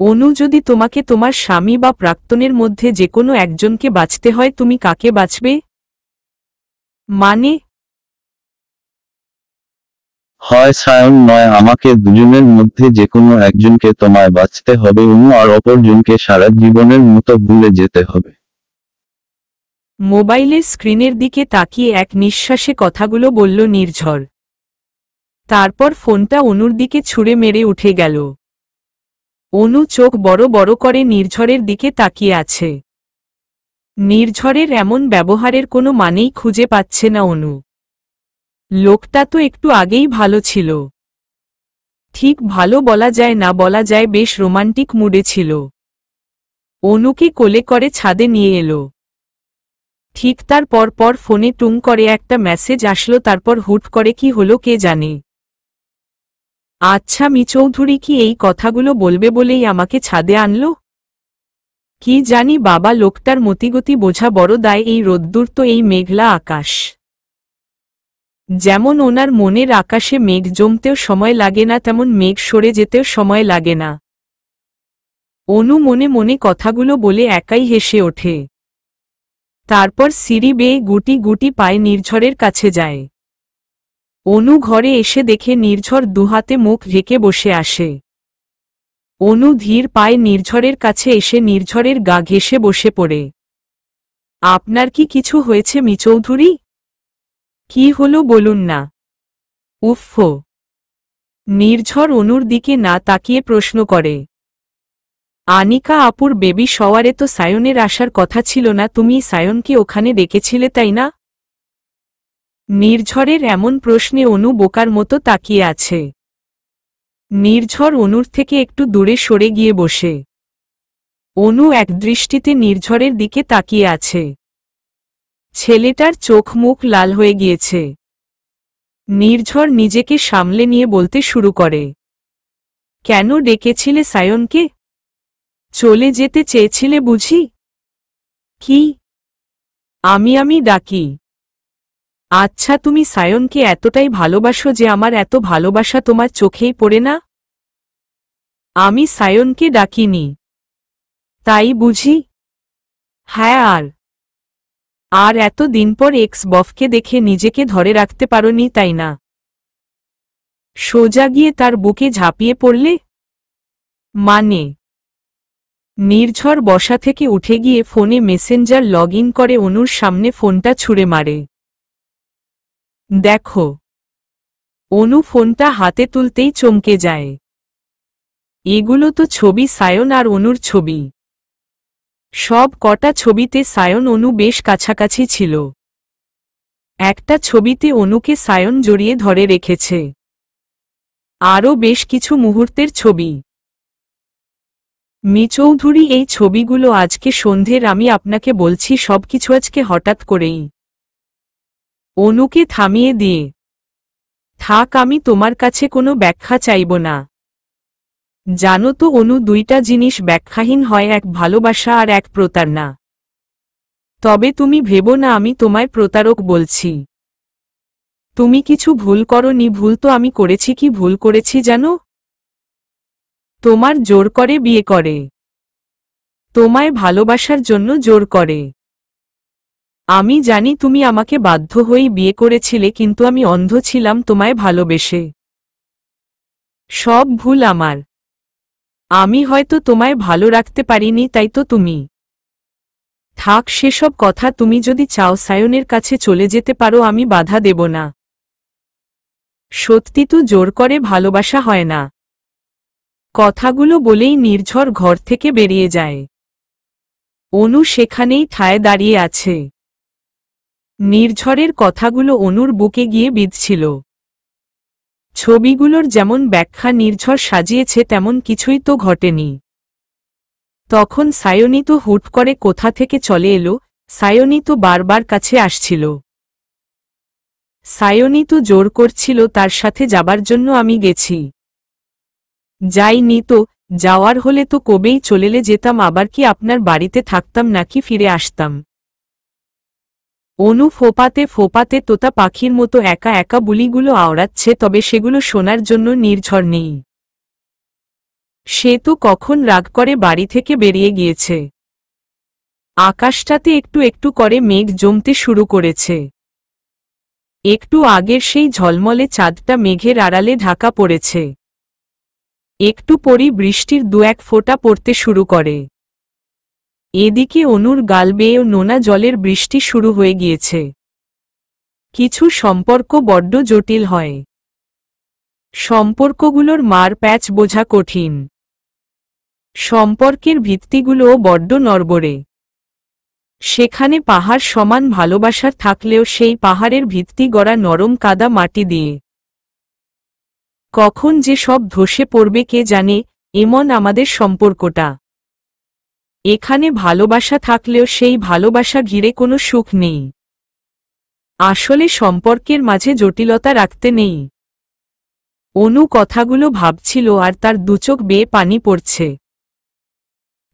অনু, যদি তোমাকে তোমার স্বামী বা প্রাক্তনের মধ্যে যে কোনো একজনকে বাঁচতে হয়, তুমি কাকে বাঁচবে? মানে? হয় সায়ন নয় আমাকে, দুজনের মধ্যে যেকোনো একজনকে তোমায় বাঁচতে হবে অনু, আর অপরজনকে সারা জীবনের মতো ভুলে যেতে হবে। মোবাইলের স্ক্রিনের দিকে তাকিয়ে এক নিঃশ্বাসে কথাগুলো বলল নির্ঝর। তারপর ফোনটা অনুর দিকে ছুঁড়ে মেরে উঠে গেল। অনু চোখ বড় বড় করে নির্ঝরের দিকে তাকিয়ে আছে। নির্ঝরের এমন ব্যবহারের কোনো মানেই খুঁজে পাচ্ছে না অনু। লোকটা তো একটু আগেই ভালো ছিল। ঠিক ভালো বলা যায় না, বলা যায় বেশ রোমান্টিক মুডে ছিল। অনুকে কোলে করে ছাদে নিয়ে এলো। ঠিক তার পর ফোনে টুং করে একটা মেসেজ আসলো, তারপর হুট করে কি হলো কে জানে। আচ্ছা, চৌধুরী কি এই কথাগুলো বলবে বলেই আমাকে ছাদে আনলো? কি জানি বাবা, লোকটার মতিগতি বোঝা বড় দায়। এই রোদ্দুর তো, এই মেঘলা আকাশ। যেমন ওনার মনের আকাশে মেঘ জমতেও সময় লাগে না, তেমন মেঘ সরে যেতেও সময় লাগে না। অনু মনে মনে কথাগুলো বলে একাই হেসে ওঠে। তারপর সিঁড়ি বেয়ে গুটি গুটি পায়ে নির্ঝরের কাছে যায়। অনু ঘরে এসে দেখে নির্ঝর দুহাতে মুখ ঢেকে বসে আসে। অনু ধীর পায়ে নির্ঝরের কাছে এসে নির্ঝরের গা ঘেঁষে বসে পড়ে। আপনার কি কিছু হয়েছে চৌধুরী? কি হলো বলুন না। উফ! নির্ঝর অনুর দিকে না তাকিয়ে প্রশ্ন করে। আনিকা আপুর বেবি শাওয়ারে তো সায়নের আসার কথা ছিল না, তুমি সায়নকে ওখানে ডেকেছিলে তাই না? নির্ঝরের এমন প্রশ্নে অনু বোকার মতো তাকিয়ে আছে। নির্ঝর অনুর থেকে একটু দূরে সরে গিয়ে বসে। অনু একদৃষ্টিতে নির্ঝরের দিকে তাকিয়ে আছে। ছেলেটার চোখ মুখ লাল হয়ে গিয়েছে। নির্ঝর নিজেকে সামলে নিয়ে বলতে শুরু করে। কেন ডেকেছিলে সায়নকে? চলে যেতে চেয়েছিলে বুঝি? কি? আমি ডাকি? আচ্ছা, তুমি সায়নকে এতটাই ভালোবাসো যে আমার এত ভালোবাসা তোমার চোখেই পড়ে না? আমি সায়নকে ডাকিনি। তাই বুঝি? হ্যাঁ। আর এত দিন পর এক্স বফকে দেখে নিজেকে ধরে রাখতে পারোনি তাই না? সোজা গিয়ে তার বুকে ঝাঁপিয়ে পড়লে? মানে? নির্ঝর বসা থেকে উঠে গিয়ে ফোনে মেসেঞ্জার লগ ইন করে অনুর সামনে ফোনটা ছুঁড়ে মারে। দেখো। অনু ফোনটা হাতে তুলতেই চমকে যায়। এগুলো তো ছবি, সায়ন আর অনুর ছবি। সব কটা ছবিতে সায়ন অনু বেশ কাছাকাছি ছিল। একটা ছবিতে অনুকে সায়ন জড়িয়ে ধরে রেখেছে। আরও বেশ কিছু মুহূর্তের ছবি। চৌধুরী, এই ছবিগুলো আজকে সন্ধ্যের, আমি আপনাকে বলছি সবকিছু আজকে হঠাৎ করেই। অনুকে থামিয়ে দিয়ে। থাক, আমি তোমার কাছে কোনো ব্যাখ্যা চাইব না। জানো তো অনু, দুইটা জিনিস ব্যাখ্যাহীন হয়, এক ভালোবাসা আর এক প্রতারণা। তবে তুমি ভেবো না আমি তোমায় প্রতারক বলছি। তুমি কিছু ভুল করনি। ভুল তো আমি করেছি। কি ভুল করেছি জানো? তোমার জোর করে বিয়ে করে। তোমায় ভালোবাসার জন্য জোর করে। আমি জানি তুমি আমাকে বাধ্য হয়েই বিয়ে করেছিলে, কিন্তু আমি অন্ধ ছিলাম তোমায় ভালোবেসে। সব ভুল আমার। আমি হয়তো তোমায় ভালো রাখতে পারিনি, তাই তো তুমি। থাক সেসব কথা, তুমি যদি চাও সায়নের কাছে চলে যেতে পারো, আমি বাধা দেব না। সত্যি তো জোর করে ভালোবাসা হয় না। কথাগুলো বলেই নির্ঝর ঘর থেকে বেরিয়ে যায়। অনু সেখানেই ঠায় দাঁড়িয়ে আছে। নির্ঝরের কথাগুলো অনুর বুকে গিয়ে বিঁধছিল। ছবিগুলোর যেমন ব্যাখ্যা নির্ঝর সাজিয়েছে তেমন কিছুই তো ঘটেনি। তখন সায়নী তো হুট করে কোথা থেকে চলে এলো। সায়নী তো বারবার কাছে আসছিল। সায়নী তো জোর করছিল তার সাথে যাবার জন্য। আমি গেছি? যাইনি তো। যাওয়ার হলে তো কবেই চলেলে যেতাম। আবার কি আপনার বাড়িতে থাকতাম নাকি ফিরে আসতাম? অনু ফোপাতে ফোপাতে তোতা পাখির মতো একা একা বুলিগুলো আওড়াচ্ছে, তবে সেগুলো শোনার জন্য নির্ঝর নেই। সে তো কখন রাগ করে বাড়ি থেকে বেরিয়ে গিয়েছে। আকাশটাতে একটু একটু করে মেঘ জমতে শুরু করেছে। একটু আগের সেই ঝলমলে চাঁদটা মেঘের আড়ালে ঢাকা পড়েছে। একটু পরই বৃষ্টির দু এক ফোঁটা পড়তে শুরু করে। এদিকে অনুর গাল বেয়ে নোনা জলের বৃষ্টি শুরু হয়ে গিয়েছে। কিছু সম্পর্ক বড্ড জটিল হয়। সম্পর্কগুলোর মার প্যাচ বোঝা কঠিন। সম্পর্কের ভিত্তিগুলোও বড্ড নড়বড়ে। সেখানে পাহাড় সমান ভালোবাসার থাকলেও সেই পাহাড়ের ভিত্তি গড়া নরম কাদা মাটি দিয়ে। কখন যে সব ধসে পড়বে কে জানে, এমন আমাদের সম্পর্কটা। এখানে ভালোবাসা থাকলেও সেই ভালোবাসা ঘিরে কোনো সুখ নেই। আসলে সম্পর্কের মাঝে জটিলতা রাখতে নেই। অনু কথাগুলো ভাবছিল আর তার দুচোখ বেয়ে পানি পড়ছে।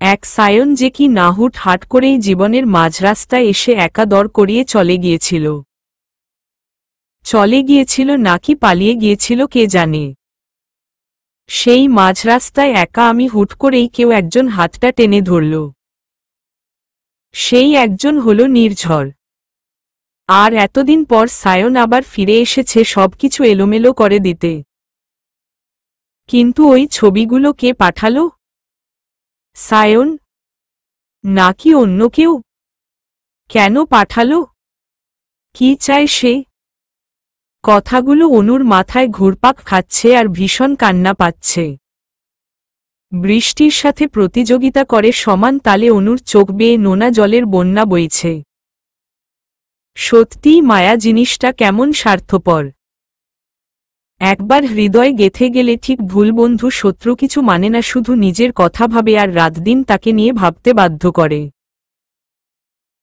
এক সায়ন যে কি না হুটহাট করেই জীবনের মাঝরাস্তায় এসে একা দর করিয়ে চলে গিয়েছিল নাকি পালিয়ে গিয়েছিল কে জানে। সেই মাঝরাস্তায় একা আমি হুট করেই কেউ একজন হাতটা টেনে ধরল। সেই একজন হল নির্ঝর। আর এতদিন পর সায়ন আবার ফিরে এসেছে সবকিছু এলোমেলো করে দিতে। কিন্তু ওই ছবিগুলো কে পাঠালো? সায়ন? নাকি অন্য কেউ? কেন পাঠালো? কি চায় সে? কথাগুলো অনুর মাথায় ঘুরপাক খাচ্ছে আর ভীষণ কান্না পাচ্ছে। বৃষ্টির সাথে প্রতিযোগিতা করে সমান তালে অনুর চোখ বেয়ে নোনা জলের বন্যা বইছে। সত্যিই মায়া জিনিসটা কেমন স্বার্থপর। একবার হৃদয় গেঁথে গেলে ঠিক ভুল বন্ধু শত্রু কিছু মানে না, শুধু নিজের কথা ভাবে আর রাতদিন তাকে নিয়ে ভাবতে বাধ্য করে।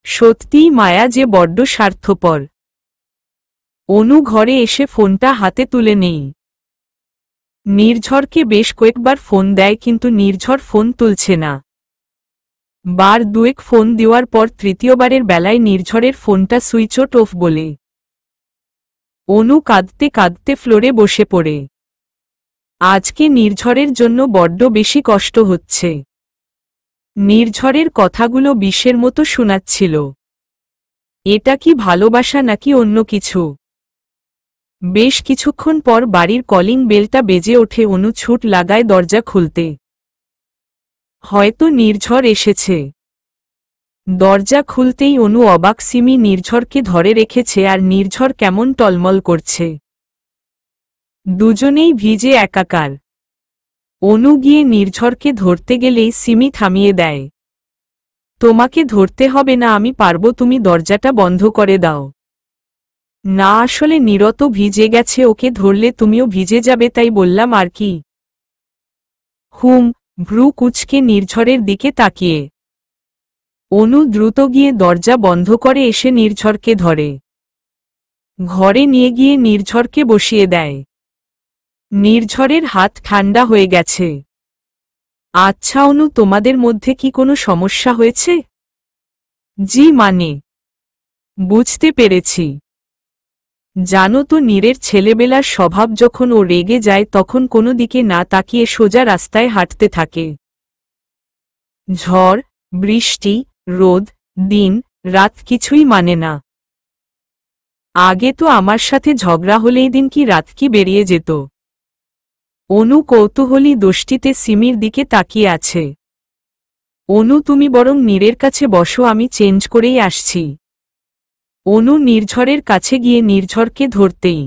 সত্যিই মায়া যে বড্ড স্বার্থপর। অনু ঘরে এসে ফোনটা হাতে তুলে নেই। নির্ঝরকে বেশ কয়েকবার ফোন দেয় কিন্তু নির্ঝর ফোন তুলছে না। বার দুয়েক ফোন দেওয়ার পর তৃতীয়বারের বেলায় নির্ঝরের ফোনটা সুইচ অফ বলে। অনু কাঁদতে কাঁদতে ফ্লোরে বসে পড়ে। আজকে নির্ঝরের জন্য বড্ড বেশি কষ্ট হচ্ছে। নির্ঝরের কথাগুলো বিষের মতো শোনাচ্ছিল। এটা কি ভালোবাসা নাকি অন্য কিছু? বেশ কিছুক্ষণ পর বাড়ির কলিং বেলটা বেজে ওঠে। অনু ছুট লাগায় দরজা খুলতে। হয়তো নির্ঝর এসেছে। দরজা খুলতেই অনু অবাক, সিমি নির্ঝরকে ধরে রেখেছে আর নির্ঝর কেমন টলমল করছে। দুজনেই ভিজে একাকার। অনু গিয়ে নির্ঝরকে ধরতে গেলেই সিমি থামিয়ে দেয়। তোমাকে ধরতে হবে না, আমি পারবো, তুমি দরজাটা বন্ধ করে দাও। না, আসলে নিরত ভিজে গেছে, ওকে ধরলে তুমিও ভিজে যাবে তাই বললাম আর কি। ভ্রু কুঁচকে নির্ঝরের দিকে তাকিয়ে অনু দ্রুত গিয়ে দরজা বন্ধ করে এসে নির্ঝরকে ধরে। ঘরে নিয়ে গিয়ে নির্ঝরকে বসিয়ে দেয়। নির্ঝরের হাত ঠান্ডা হয়ে গেছে। আচ্ছা অনু, তোমাদের মধ্যে কি কোনো সমস্যা হয়েছে? জি মানে, বুঝতে পেরেছি। জানো তো নীরের ছেলেবেলার স্বভাব, যখন ও রেগে যায় তখন কোনো দিকে না তাকিয়ে সোজা রাস্তায় হাঁটতে থাকে। ঝড়, বৃষ্টি, রোদ, দিন, রাত কিছুই মানে না। আগে তো আমার সাথে ঝগড়া হলেই দিন কি রাত কি বেরিয়ে যেত। অনু কৌতূহলী দৃষ্টিতে সিমির দিকে তাকিয়ে আছে। অনু, তুমি বরং নীরের কাছে বসো, আমি চেঞ্জ করেই আসছি। অনু নির্ঝরের কাছে গিয়ে নির্ঝরকে ধরতেই,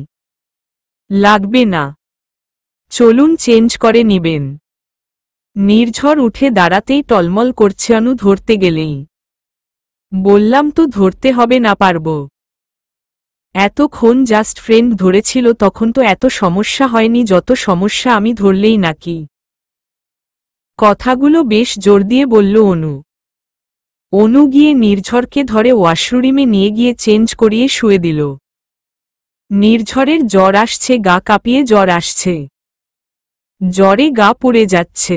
লাগবে না, চলুন চেঞ্জ করে নিবেন। নির্ঝর উঠে দাঁড়াতেই টলমল করছে অনু ধরতে গেলেই। বললাম তো ধরতে হবে না, পারব। এতক্ষণ জাস্ট ফ্রেন্ড ধরেছিল, তখন তো এত সমস্যা হয়নি যত সমস্যা আমি ধরলেই নাকি। কথাগুলো বেশ জোর দিয়ে বলল অনু। অনু গিয়ে নির্ঝরকে ধরে ওয়াশরুমে নিয়ে গিয়ে চেঞ্জ করিয়ে শুয়ে দিল। নির্ঝরের জ্বর আসছে, গা কাঁপিয়ে জ্বর আসছে। জ্বরে গা পুড়ে যাচ্ছে।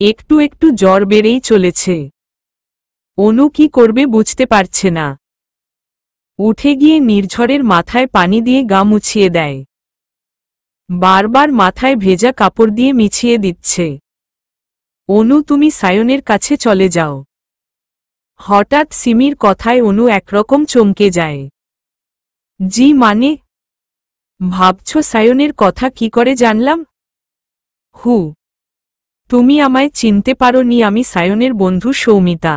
একটু একটু জ্বর বেড়েই চলেছে। অনু কি করবে বুঝতে পারছে না। উঠে গিয়ে নির্ঝরের মাথায় পানি দিয়ে গা মুছিয়ে দেয়। বারবার মাথায় ভেজা কাপড় দিয়ে মিছিয়ে দিচ্ছে। অনু তুমি সায়নের কাছে চলে যাও। হঠাৎ সিমির কথায় অনু একরকম চমকে যায়। জি মানে? ভাবছো সায়নের কথা কি করে জানলাম? হু, তুমি আমায় চিনতে পারোনি, আমি সায়নের বন্ধু সৌমিতা।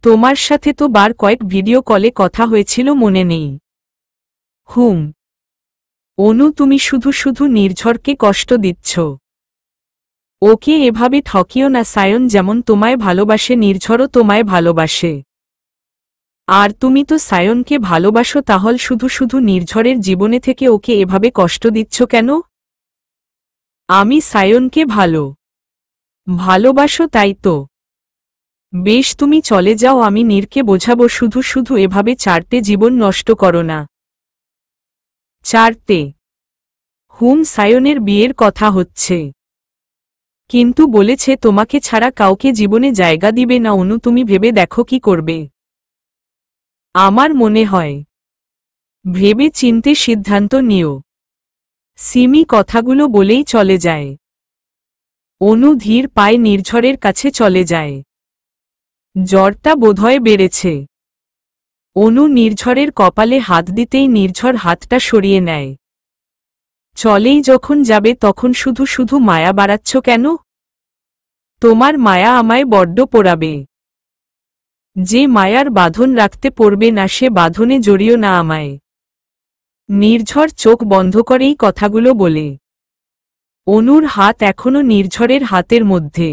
তোমার সাথে তো বার কয়েক ভিডিও কলে কথা হয়েছিল, মনে নেই? হুম। অনু তুমি শুধু শুধু নির্ঝরকে কষ্ট দিচ্ছ। ওকে এভাবে ঠকিও না, সায়ন যেমন তোমায় ভালোবাসে নির্ঝরও তোমায় ভালোবাসে। আর তুমি তো সায়নকে ভালোবাসো, তাহলে শুধু শুধু নির্ঝরের জীবনে থেকে ওকে এভাবে কষ্ট দিচ্ছ কেন? আমি সায়নকে ভালোবাসো তাই তো? বেশ তুমি চলে যাও, আমি নীরকে বোঝাবো। শুধু শুধু এভাবে চারটে জীবন নষ্ট করো না। চারটে? হুম, সায়নের বিয়ের কথা হচ্ছে, কিন্তু বলেছে তোমাকে ছাড়া কাউকে জীবনে জায়গা দিবে না। অনু তুমি ভেবে দেখো কি করবে। আমার মনে হয় ভেবে চিনতে সিদ্ধান্ত নিও। সিমি কথাগুলো বলেই চলে যায়। অনু ধীর পায়ে নির্ঝরের কাছে চলে যায়। জ্বরটা বোধহয় বেড়েছে। অনু নির্ঝরের কপালে হাত দিতেই নির্ঝর হাতটা সরিয়ে নেয়। চলেই যখন যাবে তখন শুধু শুধু মায়া বাড়াচ্ছ কেন? তোমার মায়া আমায় বড্ড পোড়াবে। যে মায়ার বাঁধন রাখতে পারবে না সে বাঁধনে জড়িও না আমায়। নির্ঝর চোখ বন্ধ করেই কথাগুলো বলে। অনুর হাত এখনো নির্ঝরের হাতের মধ্যে।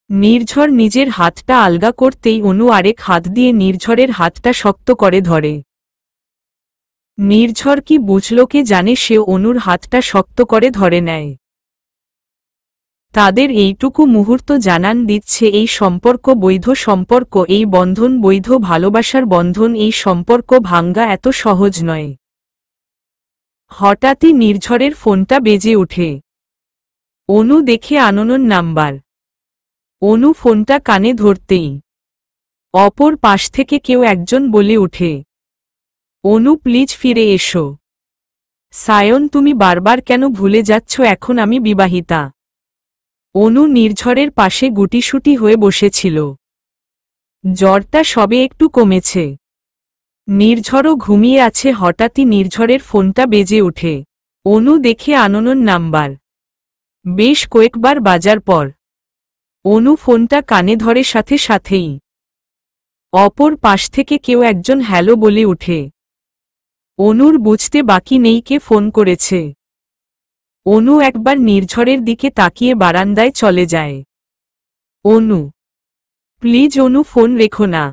নির্ঝর নিজের হাতটা আলগা করতেই অনু আরেক হাত দিয়ে নির্ঝরের হাতটা শক্ত করে ধরে। নির্ঝর কি বুঝল কে জানে, সে অনুর হাতটা শক্ত করে ধরে নেয়। তাদের এইটুকু মুহূর্ত জানান দিচ্ছে এই সম্পর্ক বৈধ সম্পর্ক, এই বন্ধন বৈধ ভালোবাসার বন্ধন। এই সম্পর্ক ভাঙ্গা এত সহজ নয়। হঠাৎই নির্ঝরের ফোনটা বেজে ওঠে। অনু দেখে আননোন নাম্বার। অনু ফোনটা কানে ধরতেই অপর পাশ থেকে কেউ একজন বলে ওঠে, অনু প্লিজ ফিরে এসো। সায়ন তুমি বারবার কেন ভুলে যাচ্ছ এখন আমি বিবাহিতা। অনু নির্ঝরের পাশে গুটিসুটি হয়ে বসেছিল। জ্বরটা সবে একটু কমেছে। নির্ঝরও ঘুমিয়ে আছে। হঠাৎই নির্ঝরের ফোনটা বেজে ওঠে। অনু দেখে আননোন নাম্বার। বেশ কয়েকবার বাজার পর অনু ফোনটা কানে ধরে, সাথে সাথেই অপর পাশ থেকে কেউ একজন হ্যালো বলে ওঠে। অনুর বুঝতে বাকি নেই কে ফোন করেছে। অনু একবার নির্ঝরের দিকে তাকিয়ে বারান্দায় চলে যায়। অনু প্লিজ, অনু ফোন রেখো না।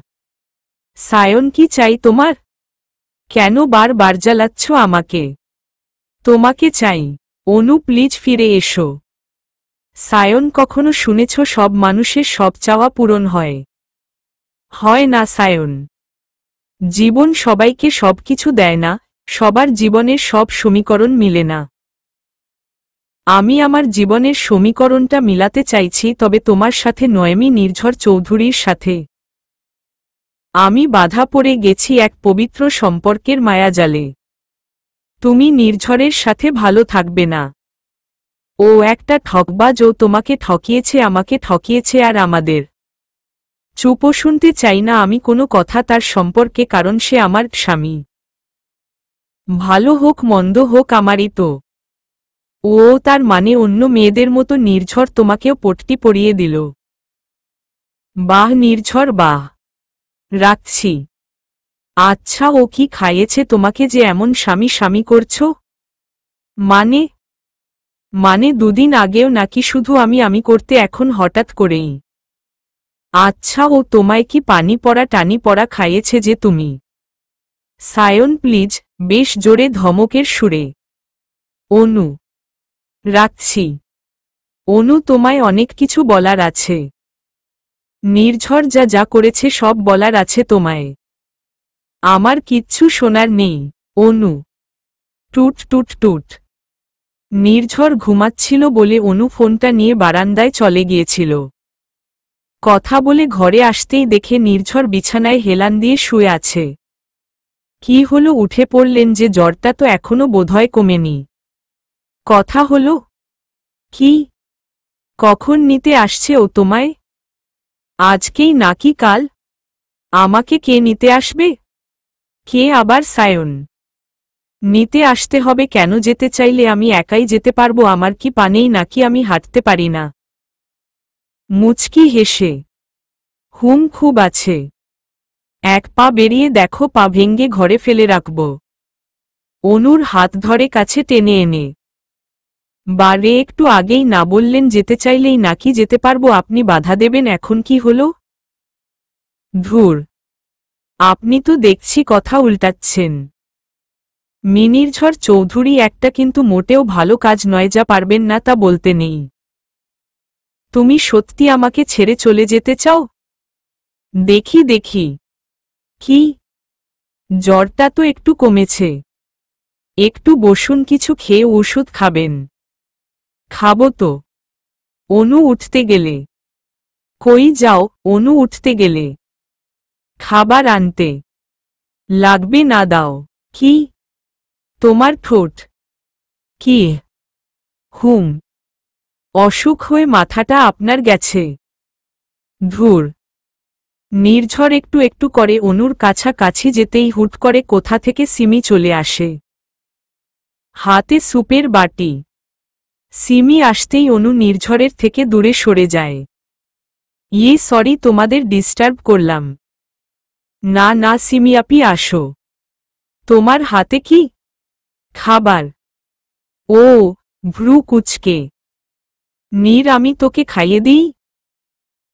সায়ন কি চাই তোমার? কেন বারবার জ্বালাচ্ছ আমাকে? তোমাকে চাই। অনু প্লিজ ফিরে এসো। সায়ন কখনো শুনেছ সব মানুষের সব চাওয়া পূরণ হয়? হয় না সায়ন। জীবন সবাইকে সবকিছু দেয় না, সবার জীবনের সব সমীকরণ মিলে না। আমি আমার জীবনের সমীকরণটা মিলাতে চাইছি, তবে তোমার সাথে নয়মি নির্ঝর চৌধুরীর সাথে। আমি বাধা পড়ে গেছি এক পবিত্র সম্পর্কের মায়াজালে। তুমি নির্ঝরের সাথে ভালো থাকবে না। ও একটা ঠকবাজ, ও তোমাকে ঠকিয়েছে, আমাকে ঠকিয়েছে, আর আমাদের। চুপও শুনতে চাই না আমি কোনো কথা তার সম্পর্কে, কারণ সে আমার স্বামী। ভালো হোক মন্দ হোক আমারই তো। ও তার মানে অন্য মেয়েদের মতো নির্ঝর তোমাকেও পট্টি পরিয়ে দিল? বাহ নির্ঝর বাহ। রাখছি। আচ্ছা, ও কি খাইয়েছে তোমাকে যে এমন স্বামী স্বামী করছো? মানে দুদিন আগেও নাকি শুধু আমি করতে এখন হঠাৎ করেই? আচ্ছা, ও তোমায় কি পানি পড়া টানি পড়া খাইয়েছে যে তুমি? সায়ন প্লিজ, বেশ জোরে ধমকের সুরে। অনু রাখছি। অনু তোমায় অনেক কিছু বলার আছে। নির্ঝর যা যা করেছে সব বলার আছে তোমায়। আমার কিচ্ছু শোনার নেই। অনু টুট টুট টুট। নির্ঝর ঘুমাচ্ছিল বলে অনু ফোনটা নিয়ে বারান্দায় চলে গিয়েছিল। কথা বলে ঘরে আসতেই দেখে নির্ঝর বিছানায় হেলান দিয়ে শুয়ে আছে। কি হলো, উঠে পড়লেন যে? জ্বরটা তো এখনো বোধহয় কমেনি। কথা হলো কি? কখন নিতে আসছে ও তোমায়? আজকেই নাকি কাল? আমাকে কে নিতে আসবে? কে আবার সায়ন? নিতে আসতে হবে কেন? যেতে চাইলে আমি একাই যেতে পারবো। আমার কি পা নেই নাকি আমি হাঁটতে পারি না? মুচকি হেসে, খুব আছে। এক পা বেরিয়ে দেখো, পা ভেঙ্গে ঘরে ফেলে রাখব। অনুর হাত ধরে কাছে টেনে এনে, বারে একটু আগেই না বললেন যেতে চাইলেই নাকি যেতে পারবো, আপনি বাধা দেবেন? এখন কি হলো? ধুর, আপনি তো দেখছি কথা উল্টাচ্ছেন। মিনিরঝড় চৌধুরী একটা, কিন্তু মোটেও ভালো কাজ নয়। যা পারবেন না তা বলতে নেই। তুমি সত্যি আমাকে ছেড়ে চলে যেতে চাও? দেখি দেখি। কি, জ্বরটা তো একটু কমেছে। একটু বসুন, কিছু খেয়ে ওষুধ খাবেন। খাবো তো। অনু উঠতে গেলে। কই যাও? অনু উঠতে গেলে। খাবার আনতে। লাগবে না, দাও। কি? তোমার ঠোঁট। কি? হুম, অসুখ হয়ে মাথাটা আপনার গেছে। ধুর। নির্ঝর একটু একটু করে অনুর কাছাকাছি যেতেই হুট করে কোথা থেকে সিমি চলে আসে, হাতে সুপের বাটি। সিমি আসতেই অনু নির্ঝরের থেকে দূরে সরে যায়। সরি, তোমাদের ডিস্টার্ব করলাম। না না সিমি আপি, আসো। তোমার হাতে কি? খাবার। ও, ভ্রু কুচকে। আমি তোকে খাইয়ে দিই?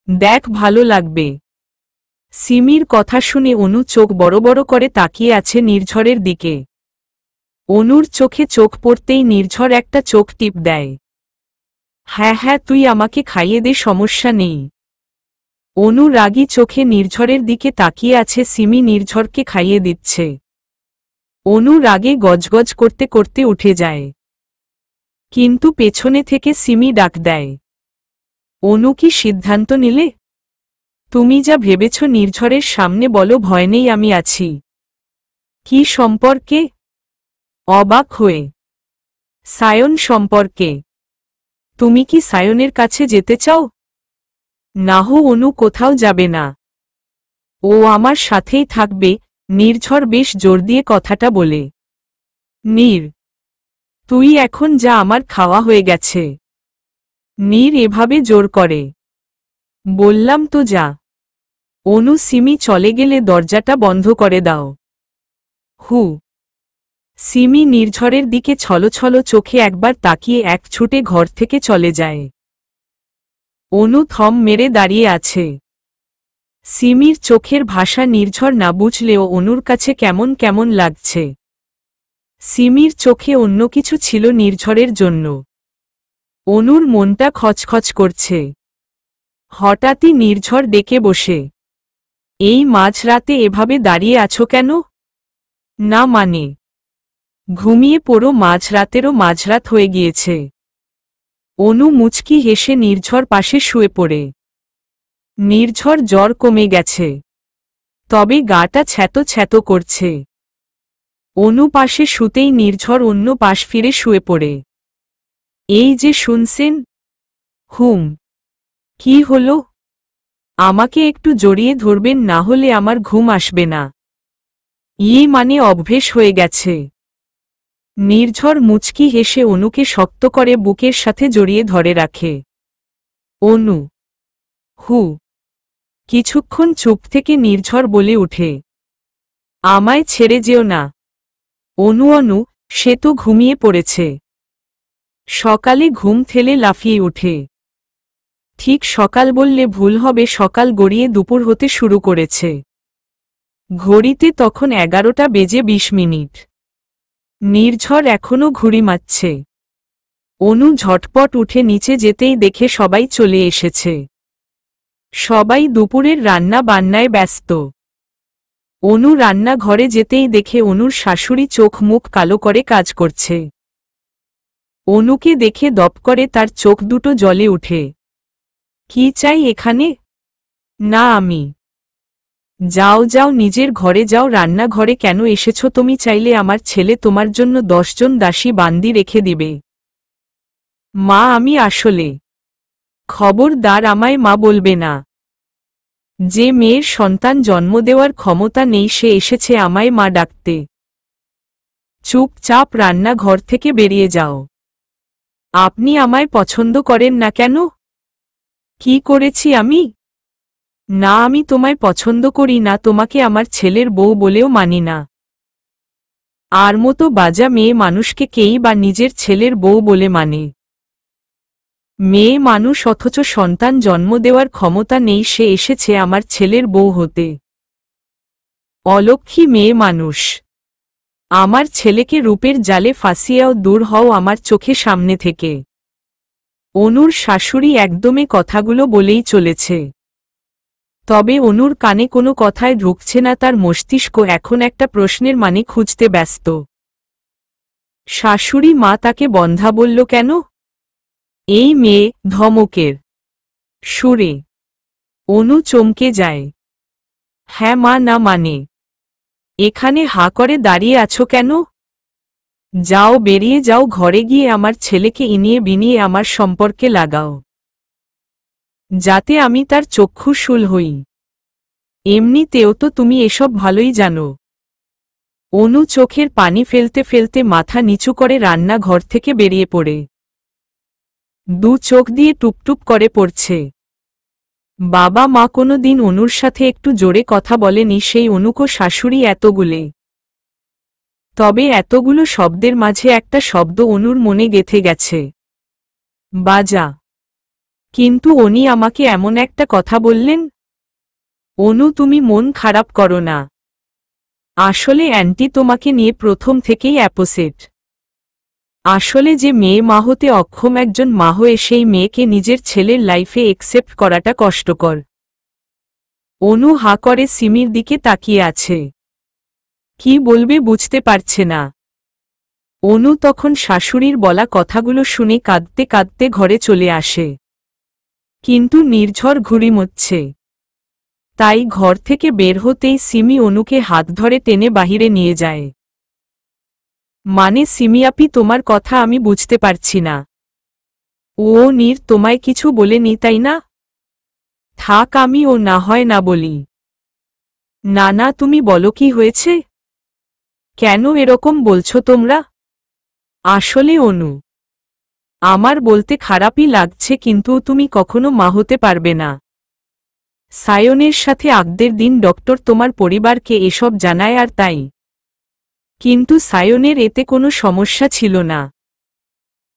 দেখ, ভালো লাগবে। সিমির কথা শুনে অনু চোখ বড় বড় করে তাকিয়ে আছে নির্ঝরের দিকে। অনুর চোখে চোখ পড়তেই নির্ঝর একটা চোখ টিপ দেয়। হ্যাঁ হ্যাঁ, তুই আমাকে খাইয়ে দে, সমস্যা নেই। অনু রাগী চোখে নির্ঝরের দিকে তাকিয়ে আছে। সিমি নির্ঝরকে খাইয়ে দিচ্ছে। অনু রাগে গজগজ করতে করতে উঠে যায়। কিন্তু পেছনে থেকে সিমি ডাক দেয়, অনু কি সিদ্ধান্ত নিলে? তুমি যা ভেবেছ নির্ঝরের সামনে বলো, ভয় নেই, আমি আছি। কি সম্পর্কে? অবাক হয়ে। সায়ন সম্পর্কে। তুমি কি সায়নের কাছে যেতে চাও? না হো, অনু কোথাও যাবে না। ও আমার সাথেই থাকবে। নির্ঝর বেশ জোর দিয়ে কথাটা বলে। তুই এখন যা, আমার খাওয়া হয়ে গেছে। এভাবে জোর করে। বললাম তো যা। অনু, সিমি চলে গেলে দরজাটা বন্ধ করে দাও। হু। সিমি নির্ঝরের দিকে ছলছল চোখে একবার তাকিয়ে এক ছুটে ঘর থেকে চলে যায়। অনু থম মেরে দাঁড়িয়ে আছে। সিমির চোখের ভাষা নির্ঝর না বুঝলেও অনুর কাছে কেমন কেমন লাগছে। সিমির চোখে অন্য কিছু ছিল নির্ঝরের জন্য। অনুর মনটা খচখচ করছে। হঠাৎই নির্ঝর ডেকে বসে, এই মাঝরাতে এভাবে দাঁড়িয়ে আছো কেন? না মানে, ঘুমিয়ে পড়ো, মাঝরাতেরও মাঝরাত হয়ে গিয়েছে। অনু মুচকি হেসে নির্ঝর পাশে শুয়ে পড়ে। নির্ঝর জ্বর কমে গেছে, তবে গাটা ছ্যাতো ছ্যাতো করছে। অনু পাশে শুতেই নির্ঝর অন্য পাশ ফিরে শুয়ে পড়ে। এই যে শুনছেন? হুম। কি হলো? আমাকে একটু জড়িয়ে ধরবেন, না হলে আমার ঘুম আসবে না। মানে অভ্যেস হয়ে গেছে। নির্ঝর মুচকি হেসে অনুকে শক্ত করে বুকের সাথে জড়িয়ে ধরে রাখে। অনু। হু। কিছুক্ষণ চুপ থেকে নির্ঝর বলে উঠে, আমায় ছেড়ে যেও না। অনু, সে তো ঘুমিয়ে পড়েছে। সকালে ঘুম থেকে লাফিয়ে উঠে। ঠিক সকাল বললে ভুল হবে, সকাল গড়িয়ে দুপুর হতে শুরু করেছে। ঘড়িতে তখন 11টা বেজে 20 মিনিট। নির্ঝর এখনো ঘুড়ি মারছে। অনু ঝটপট উঠে নিচে যেতেই দেখে সবাই চলে এসেছে। সবাই দুপুরের রান্না বান্নায় ব্যস্ত। অনু রান্নাঘরে যেতেই দেখে অনুর শাশুড়ি চোখ মুখ কালো করে কাজ করছে। অনুকে দেখে দপ করে তার চোখ দুটো জ্বলে উঠে। কি চাই এখানে? না আমি। যাও যাও, নিজের ঘরে যাও। রান্নাঘরে কেন এসেছ তুমি? চাইলে আমার ছেলে তোমার জন্য 10 জন দাসী বান্দি রেখে দিবে। মা, আমি আসলে খবরদার আমায় মা বলবে না। যে মেয়ের সন্তান জন্ম দেওয়ার ক্ষমতা নেই সে এসেছে আমায় মা ডাকতে। চুপচাপ রান্নাঘর থেকে বেরিয়ে যাও। আপনি আমায় পছন্দ করেন না কেন? কি করেছি আমি? না, আমি তোমায় পছন্দ করি না, তোমাকে আমার ছেলের বউ বলেও মানি না। আর মতো বাজা মেয়ে মানুষকে কেই বা নিজের ছেলের বউ বলে মানে? মেয়ে মানুষ অথচ সন্তান জন্ম দেওয়ার ক্ষমতা নেই, সে এসেছে আমার ছেলের বউ হতে। অলক্ষী মেয়ে মানুষ। আমার ছেলেকে রূপের জালে ফাঁসিয়েও দূর হও আমার চোখে সামনে থেকে। অনুর শাশুড়ি একদমে কথাগুলো বলেই চলেছে। তবে অনুর কানে কোনো কথায় ঢুকছে না, তার মস্তিষ্ক এখন একটা প্রশ্নের মানে খুঁজতে ব্যস্ত। শাশুড়ি মা তাকে বন্ধা বলল কেন? এই মেয়ে ধমকের সুরে অনু চমকে যায়। হ্যাঁ মা, না মানে? এখানে হা করে দাঁড়িয়ে আছো কেন? যাও, বেরিয়ে যাও, ঘরে গিয়ে আমার ছেলেকে ইনিয়ে বিনিয়ে আমার সম্পর্কে লাগাও, যাতে আমি তার চক্ষুশূল হই। এমনিতেও তো তুমি এসব ভালোই জানো। অনু চোখের পানি ফেলতে ফেলতে মাথা নিচু করে রান্নাঘর থেকে বেরিয়ে পড়ে। দু চোখ দিয়ে টুপটুপ করে পড়ছে। বাবা মা কোনো দিন অনুর সাথে একটু জোরে কথা বলেনি, সেই অনুকো শাশুড়ি এতগুলে। তবে এতগুলো শব্দের মাঝে একটা শব্দ অনুর মনে গেঁথে গেছে, বাজা। কিন্তু উনি আমাকে এমন একটা কথা বললেন। অনু, তুমি মন খারাপ করো না। আসলে অ্যান্টি তোমাকে নিয়ে প্রথম থেকেই অ্যাপোসেট। আসলে যে মেয়ে মা হতে অক্ষম, একজন মা হয়ে সেই মেয়েকে নিজের ছেলের লাইফে একসেপ্ট করাটা কষ্টকর। অনু হা করে সিমির দিকে তাকিয়ে আছে। কি বলবে বুঝতে পারছে না। অনু তখন শাশুড়ির বলা কথাগুলো শুনে কাঁদতে কাঁদতে ঘরে চলে আসে। কিন্তু নির্ঝর ঘুরিমোচ্ছে। তাই ঘর থেকে বের হতেই সিমি অনুকে হাত ধরে টেনে বাহিরে নিয়ে যায়। মানে সিমিয়াপি, তোমার কথা আমি বুঝতে পারছি না। ও নীর তোমায় কিছু বলেনি তাই না? থাক, আমি ও না হয় না বলি। না না, তুমি বলো কি হয়েছে? কেন এরকম বলছো তোমরা? আসলে অনু, আমার বলতে খারাপই লাগছে, কিন্তু তুমি কখনো মা হতে পারবে না। সায়নের সাথে আগদের দিন ডক্টর তোমার পরিবারকে এসব জানায়, আর তাই। কিন্তু সায়নের এতে কোনো সমস্যা ছিল না।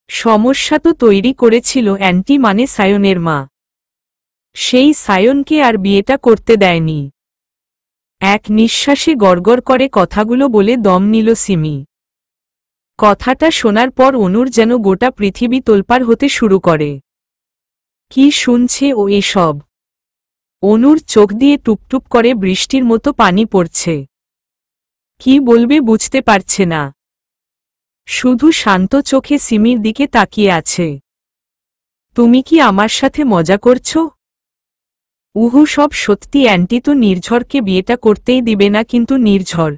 সমস্যা তো তৈরি করেছিল অ্যান্টি, মানে সায়নের মা। সেই সায়নকে আর বিয়েটা করতে দেয়নি। এক নিঃশ্বাসে গড়গড় করে কথাগুলো বলে দম নিল সিমি। কথাটা শোনার পর অনুর যেন গোটা পৃথিবী তোলপাড় হতে শুরু করে। কি শুনছে ও এসব? অনুর চোখ দিয়ে টুপটুপ করে বৃষ্টির মতো পানি পড়ছে। কি বলবে বুঝতে পারছে না। শুধু শান্ত চোখে সিমির দিকে তাকিয়ে আছে। তুমি কি আমার সাথে মজা করছো? উহু, সব সত্যি অ্যান্টি তো নির্ঝরকে বিয়েটা করতেই দিবে না। কিন্তু নির্ঝর।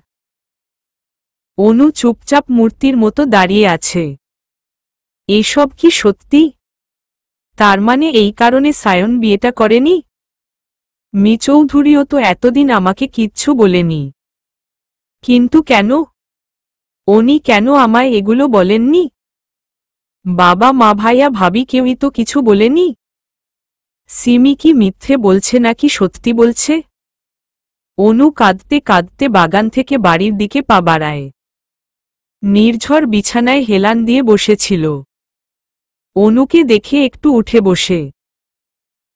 অনু চুপচাপ মূর্তির মতো দাঁড়িয়ে আছে। এসব কি সত্যি? তার মানে এই কারণে সায়ন বিয়েটা করেনি? মি চৌধুরীও তো এতদিন আমাকে কিচ্ছু বলেনি। কিন্তু কেন? উনি কেন আমায় এগুলো বলেননি? বাবা মা ভাইয়া ভাবি কেউই তো কিছু বলেনি। সিমি কি মিথ্যে বলছে নাকি সত্যি বলছে? অনু কাঁদতে কাঁদতে বাগান থেকে বাড়ির দিকে পা বাড়ায়। নির্ঝর বিছানায় হেলান দিয়ে বসেছিল। অনুকে দেখে একটু উঠে বসে।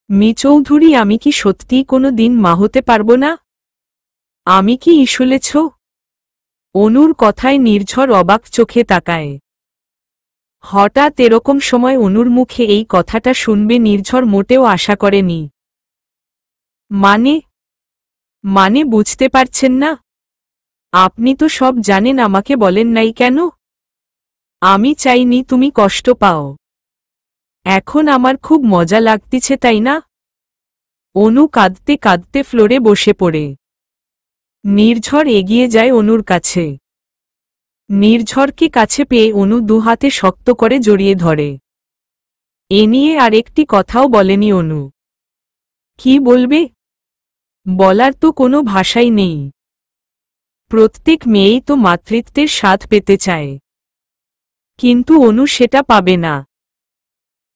মি চৌধুরী, আমি কি সত্যিই কোনো দিন মা হতে পারব না? আমি কি ইস্যুলেছ? অনুর কথায় নির্ঝর অবাক চোখে তাকায়। হঠাৎ এরকম সময় অনুর মুখে এই কথাটা শুনবে নির্ঝর মোটেও আশা করেনি। মানে বুঝতে পারছেন না? আপনি তো সব জানেন, আমাকে বলেন নাই কেন? আমি চাইনি তুমি কষ্ট পাও। এখন আমার খুব মজা লাগতিছে তাই না? অনু কাঁদতে কাঁদতে ফ্লোরে বসে পড়ে। নির্ঝর এগিয়ে যায় অনুর কাছে। নির্ঝরকে কাছে পেয়ে অনু দুহাতে শক্ত করে জড়িয়ে ধরে। এ নিয়ে আরেকটি কথাও বলেনি অনু। কি বলবে? বলার তো কোনো ভাষাই নেই। প্রত্যেক মেয়েই তো মাতৃত্বের স্বাদ পেতে চায়, কিন্তু অনু সেটা পাবে না।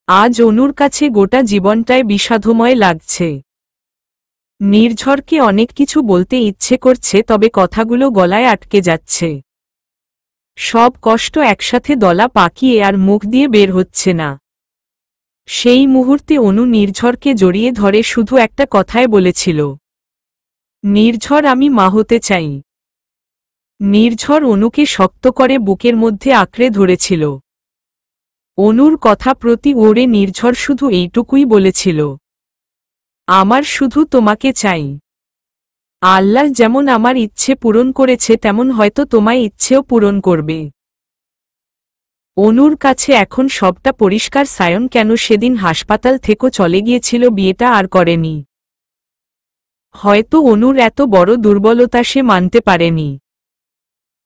আজ অনুর কাছে গোটা জীবনটায় বিষাদময় লাগছে। নির্ঝরকে অনেক কিছু বলতে ইচ্ছে করছে, তবে কথাগুলো গলায় আটকে যাচ্ছে। সব কষ্ট একসাথে দলা পাকিয়ে আর মুখ দিয়ে বের হচ্ছে না। সেই মুহূর্তে অনু নির্ঝরকে জড়িয়ে ধরে শুধু একটা কথাই বলেছিল, নির্ঝর, আমি মা হতে চাই। নির্ঝর অনুকে শক্ত করে বুকের মধ্যে আঁকড়ে ধরেছিল। অনুর কথা প্রতি ওরে নির্ঝর শুধু এইটুকুই বলেছিল, আমার শুধু তোমাকে চাই। আল্লাহ যেমন আমার ইচ্ছে পূরণ করেছে তেমন হয়তো তোমায় ইচ্ছেও পূরণ করবে। অনুর কাছে এখন সবটা পরিষ্কার। সায়ন কেন সেদিন হাসপাতাল থেকে চলে গিয়েছিল, বিয়েটা আর করেনি। হয়তো অনুর এত বড় দুর্বলতা সে মানতে পারেনি,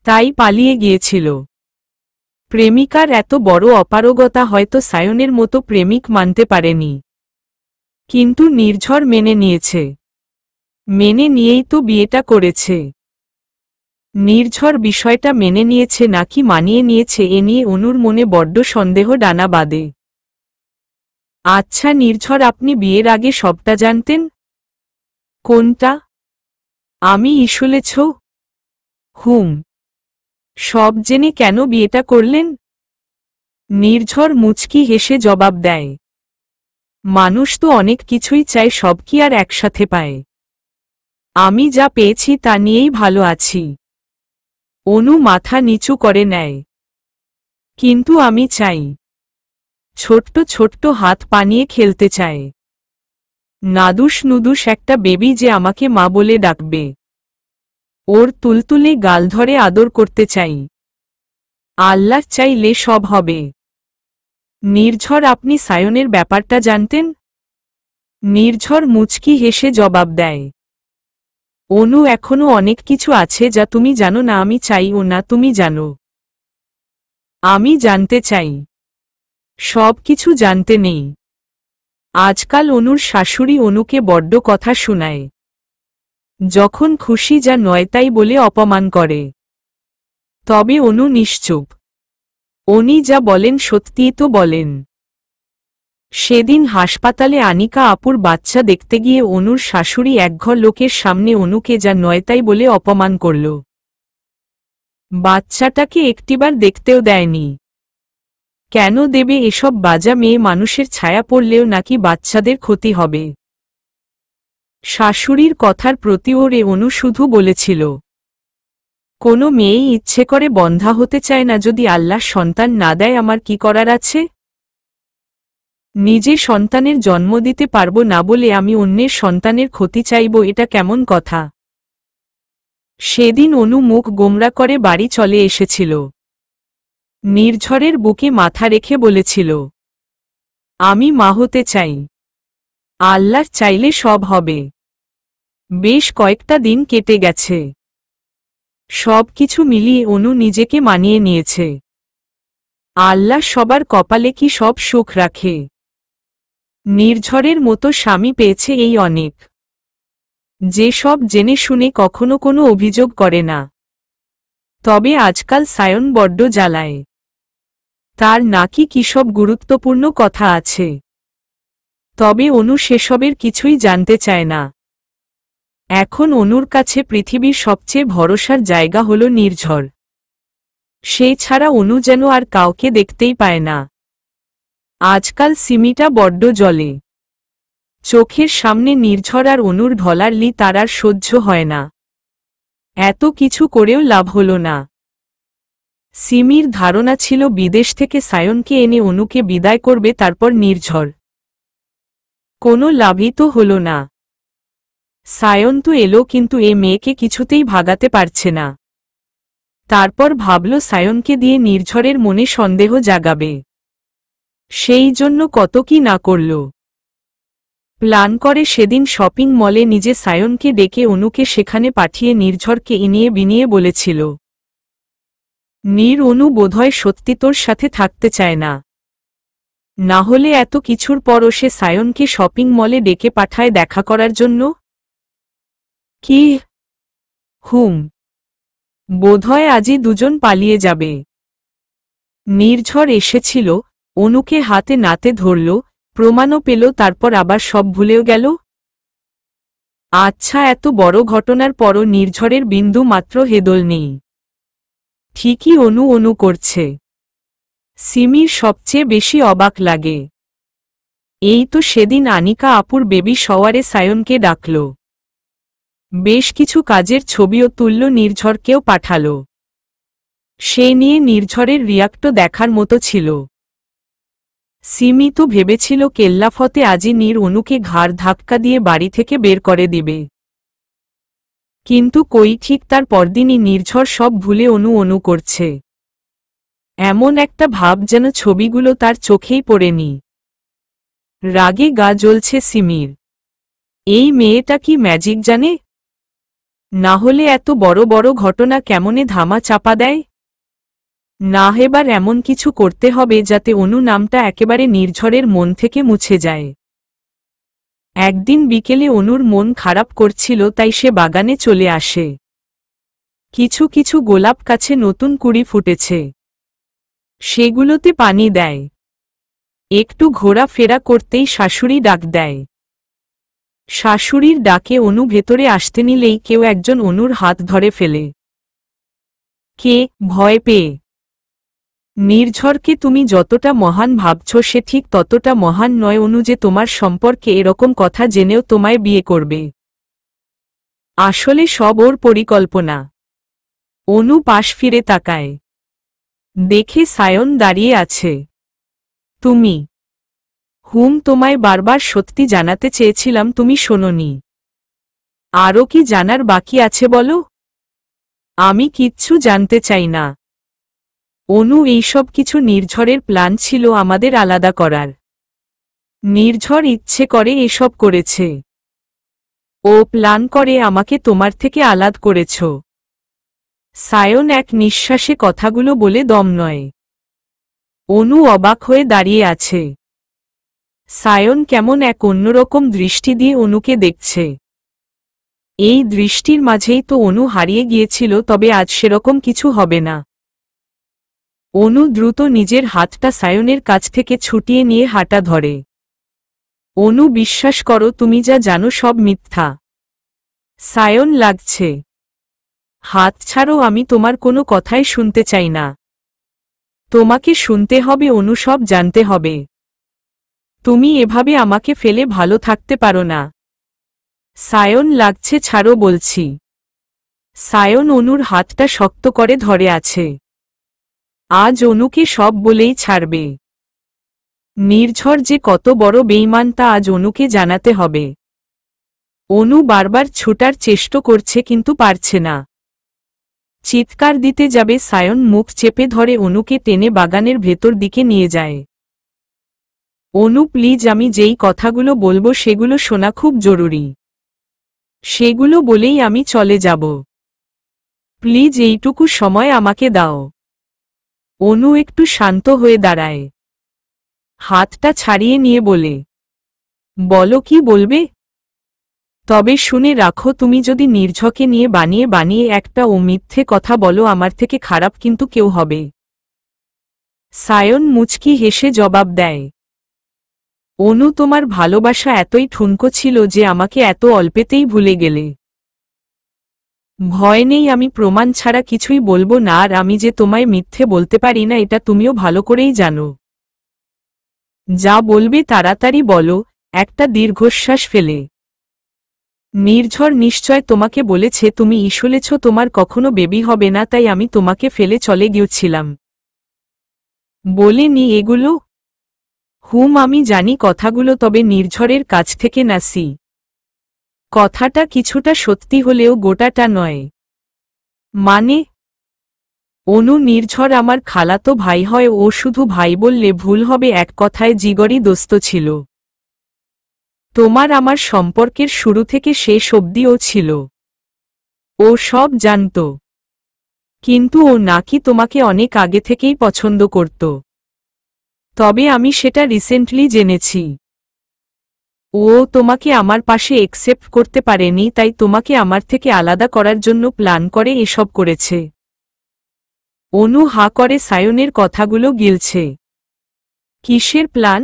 তাই পালিয়ে গিয়েছিল। প্রেমিকার এত বড় অপারগতা হয়তো সায়নের মতো প্রেমিক মানতে পারেনি, কিন্তু নির্ঝর মেনে নিয়েছে। মেনে নিয়েই তো বিয়েটা করেছে। নির্ঝর বিষয়টা মেনে নিয়েছে নাকি মানিয়ে নিয়েছে, এ নিয়ে অনুর মনে বড্ড সন্দেহ ডানা বাঁধে। আচ্ছা নির্ঝর, আপনি বিয়ের আগে সবটা জানতেন? কোনটা? আমি শুনেছ? সব জেনে কেন বিয়েটা করলেন? নির্ঝর মুচকি হেসে জবাব দেয়, মানুষ তো অনেক কিছুই চায়, সব কি আর একসাথে পায়? আমি যা পেয়েছি তা নিয়েই ভালো আছি। অনু মাথা নিচু করে নেয়। কিন্তু আমি চাই, ছোট্ট ছোট্ট হাত পানিয়ে খেলতে চায়। নাদুস নুদুস একটা বেবি যে আমাকে মা বলে ডাকবে। ওর তুলতুলে গাল ধরে আদর করতে চাই। আল্লাহ চাইলে সব হবে। নির্ঝর, আপনি সায়নের ব্যাপারটা জানতেন? নির্ঝর মুচকি হেসে জবাব দেয়, অনু, এখনো অনেক কিছু আছে যা তুমি জানো না। আমি চাই ও না তুমি জানো। আমি জানতে চাই। সব কিছু জানতে নেই। আজকাল অনুর শাশুড়ি অনুকে বড্ড কথা শোনায়। যখন খুশি যা নয় তাই বলে অপমান করে। তবে অনু নিশ্চুপ। উনি যা বলেন সত্যিই তো বলেন। সেদিন হাসপাতালে আনিকা আপুর বাচ্চা দেখতে গিয়ে অনুর শাশুড়ি একঘর লোকের সামনে অনুকে যা নয় তাই বলে অপমান করল। বাচ্চাটাকে একটিবার দেখতেও দেয়নি। কেন দেবে? এসব বাজা মেয়ে মানুষের ছায়া পড়লেও নাকি বাচ্চাদের ক্ষতি হবে। শাশুড়ির কথার প্রতি ওরে অনু শুধু বলেছিল, কোনো মেয়েই ইচ্ছে করে বন্ধা হতে চায় না। যদি আল্লাহ সন্তান না দেয় আমার কি করার আছে? নিজে সন্তানের জন্ম দিতে পারবো না বলে আমি অন্যের সন্তানের ক্ষতি চাইব, এটা কেমন কথা? সেদিন অনু মুখ গোমরা করে বাড়ি চলে এসেছিল। নির্ঝরের বুকে মাথা রেখে বলেছিল, আমি মা হতে চাই। আল্লাহ চাইলে সব হবে। বেশ কয়েকটা দিন কেটে গেছে। সব কিছু মিলিয়ে অনু নিজেকে মানিয়ে নিয়েছে। আল্লাহ সবার কপালে কি সব সুখ রাখে। নির্ঝরের মতো স্বামী পেয়েছে এই অনেক, যে সব জেনে শুনে কখনো কোনো অভিযোগ করে না। তবে আজকাল সায়ন বড্ড জ্বালায়। তার নাকি কি সব গুরুত্বপূর্ণ কথা আছে। তবে অনু সেসবের কিছুই জানতে চায় না। এখন অনুর কাছে পৃথিবীর সবচেয়ে ভরসার জায়গা হল নির্ঝর। সেই ছাড়া অনু যেন আর কাউকে দেখতেই পায় না। আজকাল সিমিটা বড্ড জ্বলে। চোখের সামনে নির্ঝর আর অনুর ঢলার তার আর সহ্য হয় না। এত কিছু করেও লাভ হল না। সিমির ধারণা ছিল বিদেশ থেকে সায়নকে এনে অনুকে বিদায় করবে, তারপর নির্ঝর। কোনো লাভই তো হল না। সায়ন তো এলো, কিন্তু এ মেয়েকে কিছুতেই ভাগাতে পারছে না। তারপর ভাবল সায়নকে দিয়ে নির্ঝরের মনে সন্দেহ জাগাবে। সেই জন্য কত কি না করল। প্ল্যান করে সেদিন শপিং মলে নিজে সায়নকে ডেকে অনুকে সেখানে পাঠিয়ে নির্ঝরকে ইনিয়ে বিনিয়ে বলেছিল, অনু বোধহয় সত্যি তোর সাথে থাকতে চায় না। না হলে এত কিছুর পরও সে সায়নকে শপিং মলে ডেকে পাঠায় দেখা করার জন্য? কি? বোধহয় আজই দুজন পালিয়ে যাবে। নির্ঝর এসেছিল, অনুকে হাতে নাতে ধরল, প্রমাণও পেল, তারপর আবার সব ভুলেও গেল। আচ্ছা, এত বড় ঘটনার পরও নির্ঝরের বিন্দু মাত্র হেদল নেই। ঠিকই অনু অনু করছে। সিমির সবচেয়ে বেশি অবাক লাগে। এই তো সেদিন আনিকা আপুর বেবি শাওয়ারে সায়নকে ডাকল, বেশ কিছু কাজের ছবিও তুলল, নির্ঝরকেও পাঠাল। সে নিয়ে নির্ঝরের রিয়াক্টও দেখার মতো ছিল। সিমি তো ভেবেছিল কেল্লাফতে আজই অনুকে ঘাড় ধাক্কা দিয়ে বাড়ি থেকে বের করে দিবে। কিন্তু কই, ঠিক তার পরদিনই নির্ঝর সব ভুলে অনু অনু করছে। এমন একটা ভাব যেন ছবিগুলো তার চোখেই পড়েনি। রাগে গা জ্বলছে সিমির। এই মেয়েটা কি ম্যাজিক জানে? না হলে এত বড় বড় ঘটনা কেমনে ধামা চাপা দেয়? না, এবার এমন কিছু করতে হবে যাতে অনু নামটা একেবারে নির্ঝরের মন থেকে মুছে যায়। একদিন বিকেলে অনুর মন খারাপ করছিল, তাই সে বাগানে চলে আসে। কিছু কিছু গোলাপ গাছে নতুন কুঁড়ি ফুটেছে, সেগুলোতে পানি দেয়। একটু ঘোরাফেরা করতেই শাশুড়ি ডাক দেয়। শাশুড়ির ডাকে অনু ভেতরে আসতে নিলেই কেউ একজন অনুর হাত ধরে ফেলে। কে? ভয় পেয়ে। নির্ঝরকে তুমি যতটা মহান ভাবছ সে ঠিক ততটা মহান নয় অনু, যে তোমার সম্পর্কে এরকম কথা জেনেও তোমায় বিয়ে করবে। আসলে সব ওর পরিকল্পনা। অনু পাশ ফিরে তাকায়, দেখে সায়ন দাঁড়িয়ে আছে। তুমি? তোমায় বারবার সত্যি জানাতে চেয়েছিলাম, তুমি শোনোনি। আরও কি জানার বাকি আছে বলো? আমি কিচ্ছু জানতে চাই না। অনু, এইসব কিছু নির্ঝরের প্ল্যান ছিল আমাদের আলাদা করার। নির্ঝর ইচ্ছে করে এসব করেছে। ও প্ল্যান করে আমাকে তোমার থেকে আলাদা করেছ। সায়ন এক নিঃশ্বাসে কথাগুলো বলে দম নয়। অনু অবাক হয়ে দাঁড়িয়ে আছে। সায়ন কেমন এক অন্যরকম দৃষ্টি দিয়ে অনুকে দেখছে। এই দৃষ্টির মাঝেই তো অনু হারিয়ে গিয়েছিল, তবে আজ সেরকম কিছু হবে না। অনু দ্রুত নিজের হাতটা সায়নের কাছ থেকে ছুটিয়ে নিয়ে হাঁটা ধরে। অনু, বিশ্বাস করো, তুমি যা জানো সব মিথ্যা। সায়ন লাগছে। হাত ছাড়ো, আমি তোমার কোনো কথাই শুনতে চাই না। তোমাকে শুনতে হবে অনু, সব জানতে হবে। তুমি এভাবে আমাকে ফেলে ভালো থাকতে পারো না। সায়ন লাগছে, ছাড়ো বলছি। সায়ন অনুর হাতটা শক্ত করে ধরে আছে। আজ অনুকে সব বলেই ছাড়বে। নির্ঝর যে কত বড় বেঈমান তা আজ অনুকে জানাতে হবে। অনু বারবার ছুটার চেষ্টা করছে কিন্তু পারছে না। চিৎকার দিতে যাবে, সায়ন মুখ চেপে ধরে অনুকে টেনে বাগানের ভেতর দিকে নিয়ে যায়। অনু, প্লিজ, আমি যেই কথাগুলো বলবো সেগুলো শোনা খুব জরুরি। সেগুলো বলেই আমি চলে যাব। প্লিজ এইটুকু সময় আমাকে দাও। অনু একটু শান্ত হয়ে দাঁড়ায়, হাতটা ছাড়িয়ে নিয়ে বলে, বলো কি বলবে? তবে শুনে রাখো, তুমি যদি নির্ঝরকে নিয়ে বানিয়ে বানিয়ে একটা মিথ্যে কথা বলো, আমার থেকে খারাপ কিন্তু কেউ হবে। সায়ন মুচকি হেসে জবাব দেয়, অনু, তোমার ভালোবাসা এতই ঠুনকো ছিল যে আমাকে এত অল্পেতেই ভুলে গেলে। ভয় নেই, আমি প্রমাণ ছাড়া কিছুই বলবো না, আর আমি যে তোমায় মিথ্যে বলতে পারি না এটা তুমিও ভালো করেই জানো। যা বলবে তাড়াতাড়ি বলো। একটা দীর্ঘশ্বাস ফেলে, নির্ঝর নিশ্চয় তোমাকে বলেছে তুমি ইস্যুলেছ তোমার কখনো বেবি হবে না, তাই আমি তোমাকে ফেলে চলে গিয়েছিলাম। বলেনি এগুলো? আমি জানি কথাগুলো, তবে নির্ঝরের কাছ থেকে নাসি। কথাটা কিছুটা সত্যি হলেও গোটাটা নয়। মানে? অনু, নির্ঝর আমার খালাতো ভাই হয়, ও শুধু ভাই বললে ভুল হবে, এক কথায় জিগরি দোস্ত ছিল। তোমার আমার সম্পর্কের শুরু থেকে শেষ অবধি ও ছিল। ও সব জানত। কিন্তু ও নাকি তোমাকে অনেক আগে থেকেই পছন্দ করত। তবে আমি সেটা রিসেন্টলি জেনেছি। ও তোমাকে আমার পাশে একসেপ্ট করতে পারেনি, তাই তোমাকে আমার থেকে আলাদা করার জন্য প্ল্যান করে এসব করেছে। অনু হা করে সায়নের কথাগুলো গিলছে। কিসের প্ল্যান?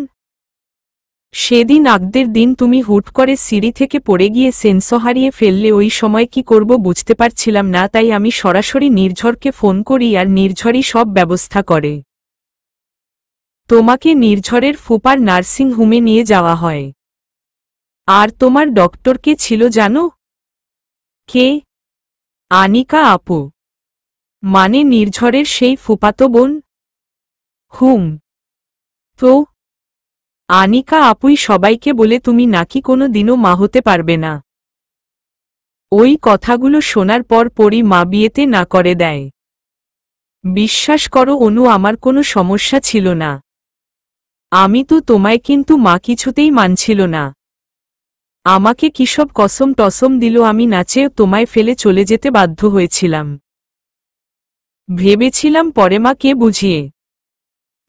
সেদিন আগদের দিন তুমি হুট করে সিঁড়ি থেকে পড়ে গিয়ে সেন্স হারিয়ে ফেললে, ওই সময় কি করব বুঝতে পারছিলাম না, তাই আমি সরাসরি নির্ঝরকে ফোন করি আর নির্ঝরই সব ব্যবস্থা করে। তোমাকে নির্ঝরের ফুপার নার্সিং হোমে নিয়ে যাওয়া হয়। আর তোমার ডক্টর কে ছিল জানো? কে? আনিকা আপু। মানে নির্ঝরের সেই ফুপাতো বোন? হুম। তো আনিকা আপুই সবাইকে বলে তুমি নাকি কোনো দিনও মা হতে পারবে না। ওই কথাগুলো শোনার পর পরই মা বিয়েতে না করে দেয়। বিশ্বাস করো অনু, আমার কোনো সমস্যা ছিল না। আমি তো তোমায়, কিন্তু মা কিছুতেই মানছিল না। আমাকে কিসব কসম টসম দিল, আমি নাচে তোমায় ফেলে চলে যেতে বাধ্য হয়েছিলাম। ভেবেছিলাম পরে মাকে বুঝিয়ে।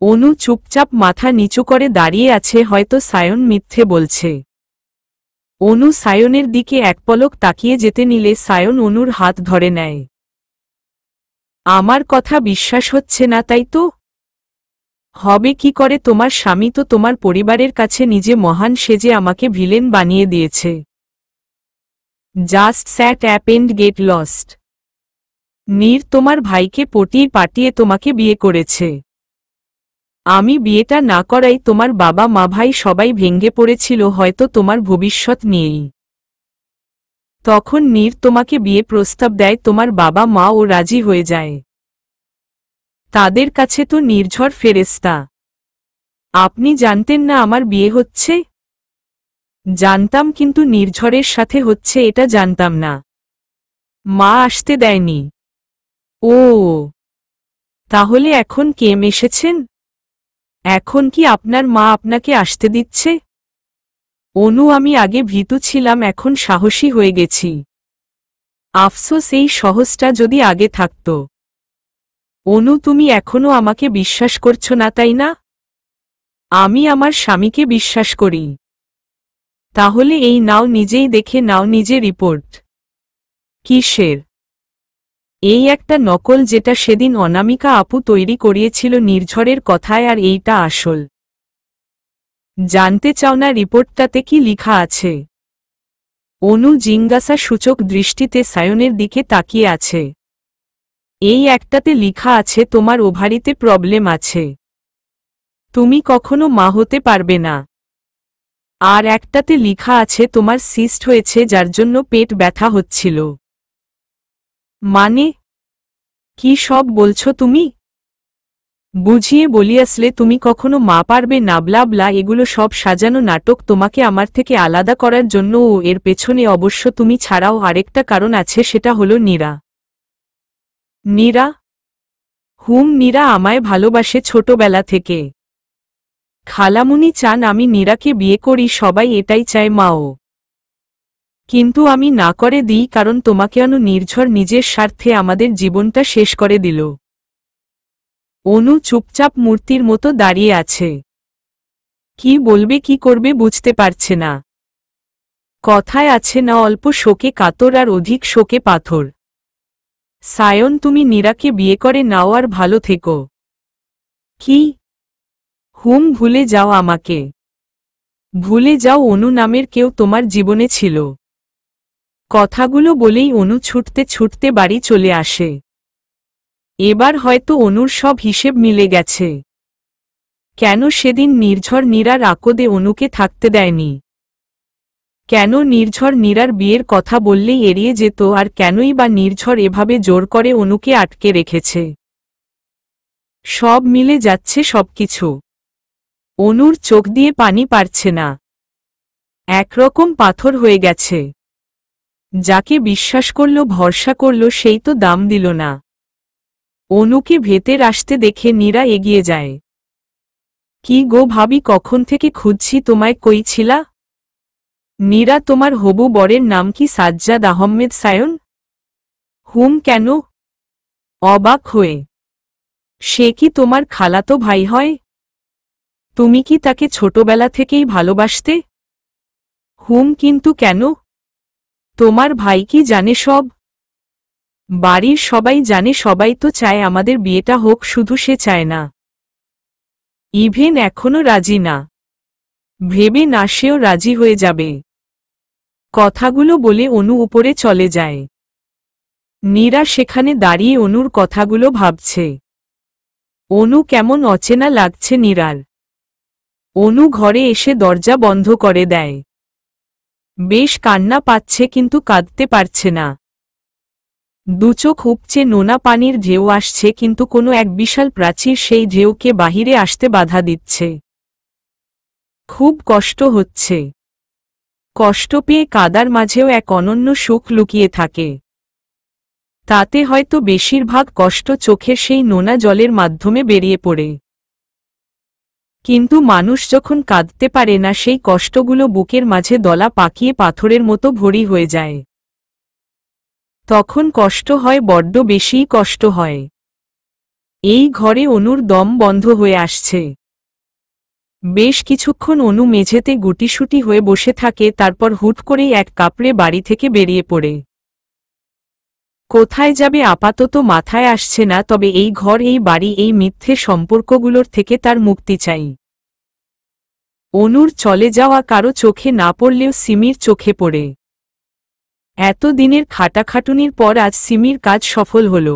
অনু চুপচাপ মাথা নিচু করে দাঁড়িয়ে আছে, হয়তো সায়ন মিথ্যে বলছে। অনু সায়নের দিকে এক পলক তাকিয়ে যেতে নিলে সায়ন অনুর হাত ধরে নেয়। আমার কথা বিশ্বাস হচ্ছে না তাই তো? হবে কি করে, তোমার স্বামী তো তোমার পরিবারের কাছে নিজে মহান সেজে আমাকে ভিলেন বানিয়ে দিয়েছে। Just shut up and get lost. Neer তোমার ভাইকে পটিয়ে পাঠিয়ে তোমাকে বিয়ে করেছে। আমি বিয়েটা না করাই তোমার বাবা মা ভাই সবাই ভেঙে পড়েছিল, হয়তো তোমার ভবিষ্যৎ নিয়েই। তখন নীর তোমাকে বিয়ে প্রস্তাব দেয়, তোমার বাবা মা ও রাজি হয়ে যায়। তাদের কাছে তো নির্ঝর ফেরেশতা। আপনি জানতেন না আমার বিয়ে হচ্ছে? জানতাম, কিন্তু নির্ঝরের সাথে হচ্ছে এটা জানতাম না। মা আসতে দেয়নি। ও, তাহলে এখন কে এসেছেন? এখন কি আপনার মা আপনাকে আসতে দিচ্ছে? অনু, আমি আগে ভীতু ছিলাম, এখন সাহসী হয়ে গেছি। আফসোস, এই সহজটা যদি আগে থাকত। অনু, তুমি এখনো আমাকে বিশ্বাস করছো না তাই না? আমি আমার স্বামীকে বিশ্বাস করি। তাহলে এই নাও, নিজেই দেখে নাও নিজে রিপোর্ট। কিসের? এই একটা নকল, যেটা সেদিন অনামিকা আপু তৈরি করিয়েছিল নির্ঝরের কথায়, আর এইটা আসল। জানতে চাও না রিপোর্টটাতে কি লিখা আছে? অনু জিজ্ঞাসা সূচক দৃষ্টিতে সায়নের দিকে তাকিয়ে আছে। এই একটাতে লিখা আছে তোমার ওভারিতে প্রবলেম আছে, তুমি কখনো মা হতে পারবে না। আর একটাতে লিখা আছে তোমার সিস্ট হয়েছে, যার জন্য পেট ব্যথা হচ্ছিল। মানে কি সব বলছো তুমি? বুঝিয়ে বলি, আসলে তুমি কখনো মা পারবে না ব্লা ব্লা, এগুলো সব সাজানো নাটক তোমাকে আমার থেকে আলাদা করার জন্য। ও এর পেছনে অবশ্য তুমি ছাড়াও আরেকটা কারণ আছে, সেটা হলো নীরা। নীরা? হুম, নীরা আমায় ভালোবাসে ছোটবেলা থেকে। খালামুনি চান আমি নীরাকে বিয়ে করি, সবাই এটাই চায়, মাও। কিন্তু আমি না করে দিই, কারণ তোমাকে অনু নির্ঝর নিজের স্বার্থে আমাদের জীবনটা শেষ করে দিল। অনু চুপচাপ মূর্তির মতো দাঁড়িয়ে আছে। কি বলবে কি করবে বুঝতে পারছে না। কথায় আছে না, অল্প শোকে কাতর আর অধিক শোকে পাথর। সায়ন, তুমি নীরাকে বিয়ে করে নাও আর ভালো থেকো। কি? হুম, ভুলে যাও আমাকে। ভুলে যাও অনু নামের কেউ তোমার জীবনে ছিল। কথাগুলো বলেই অনু ছুটতে ছুটতে বাড়ি চলে আসে। এবার হয়তো অনুর সব হিসেব মিলে গেছে। কেন সেদিন নির্ঝর নীরার আকদে অনুকে থাকতে দেয়নি? কেন নির্ঝর নীরার বিয়ের কথা বললেই এড়িয়ে যেত, আর কেনই বা নির্ঝর এভাবে জোর করে অনুকে আটকে রেখেছে? সব মিলে যাচ্ছে সবকিছু। অনুর চোখ দিয়ে পানি পারছে না। একরকম পাথর হয়ে গেছে। যাকে বিশ্বাস করল ভরসা করল, সেই তো দাম দিল না। অনুকে ভেতর আসতে দেখে নীরা এগিয়ে যায়। কি গো ভাবি, কখন থেকে খুঁজছি তোমায়, কই ছিলা? নীরা, তোমার হবু বরের নাম কি সাজ্জাদ আহমেদ সায়ন? হুম, কেন? অবাক হয়ে। সে কি তোমার খালাতো ভাই হয়? তুমি কি তাকে ছোটবেলা থেকেই ভালোবাসতে? হুম, কিন্তু কেন? তোমার ভাই কি জানে সব? বাড়ির সবাই জানে, সবাই তো চায় আমাদের বিয়েটা হোক, শুধু সে চায় না। ইভেন এখনো রাজি না। ভেবে না সেও রাজি হয়ে যাবে। কথাগুলো বলে অনু উপরে চলে যায়। নীরা সেখানে দাঁড়িয়ে অনুর কথাগুলো ভাবছে। অনু কেমন অচেনা লাগছে নীরার। অনু ঘরে এসে দরজা বন্ধ করে দেয়। বেশ কান্না পাচ্ছে কিন্তু কাঁদতে পারছে না। দুচোখ উপচে নোনা পানির ঢেউ আসছে, কিন্তু কোনো এক বিশাল প্রাচীর সেই ঢেউকে বাহিরে আসতে বাধা দিচ্ছে। খুব কষ্ট হচ্ছে। কষ্ট পেয়ে কাদার মাঝেও এক অনন্য সুখ লুকিয়ে থাকে। তাতে হয়তো বেশিরভাগ কষ্ট চোখের সেই নোনা জলের মাধ্যমে বেরিয়ে পড়ে। কিন্তু মানুষ যখন কাঁদতে পারে না, সেই কষ্টগুলো বুকের মাঝে দলা পাকিয়ে পাথরের মতো ভরি হয়ে যায়। তখন কষ্ট হয়, বড্ড বেশিই কষ্ট হয়। এই ঘরে অনুর দম বন্ধ হয়ে আসছে। বেশ কিছুক্ষণ অনু মেঝেতে গুটিসুটি হয়ে বসে থাকে, তারপর হুট করেই এক কাপড়ে বাড়ি থেকে বেরিয়ে পড়ে। কোথায় যাবে আপাতত মাথায় আসছে না, তবে এই ঘর, এই বাড়ি, এই মিথ্যে সম্পর্কগুলোর থেকে তার মুক্তি চাই। অনুর চলে যাওয়া কারো চোখে না পড়লেও সিমির চোখে পড়ে। এতদিনের খাটাখাটুনির পর আজ সিমির কাজ সফল হল।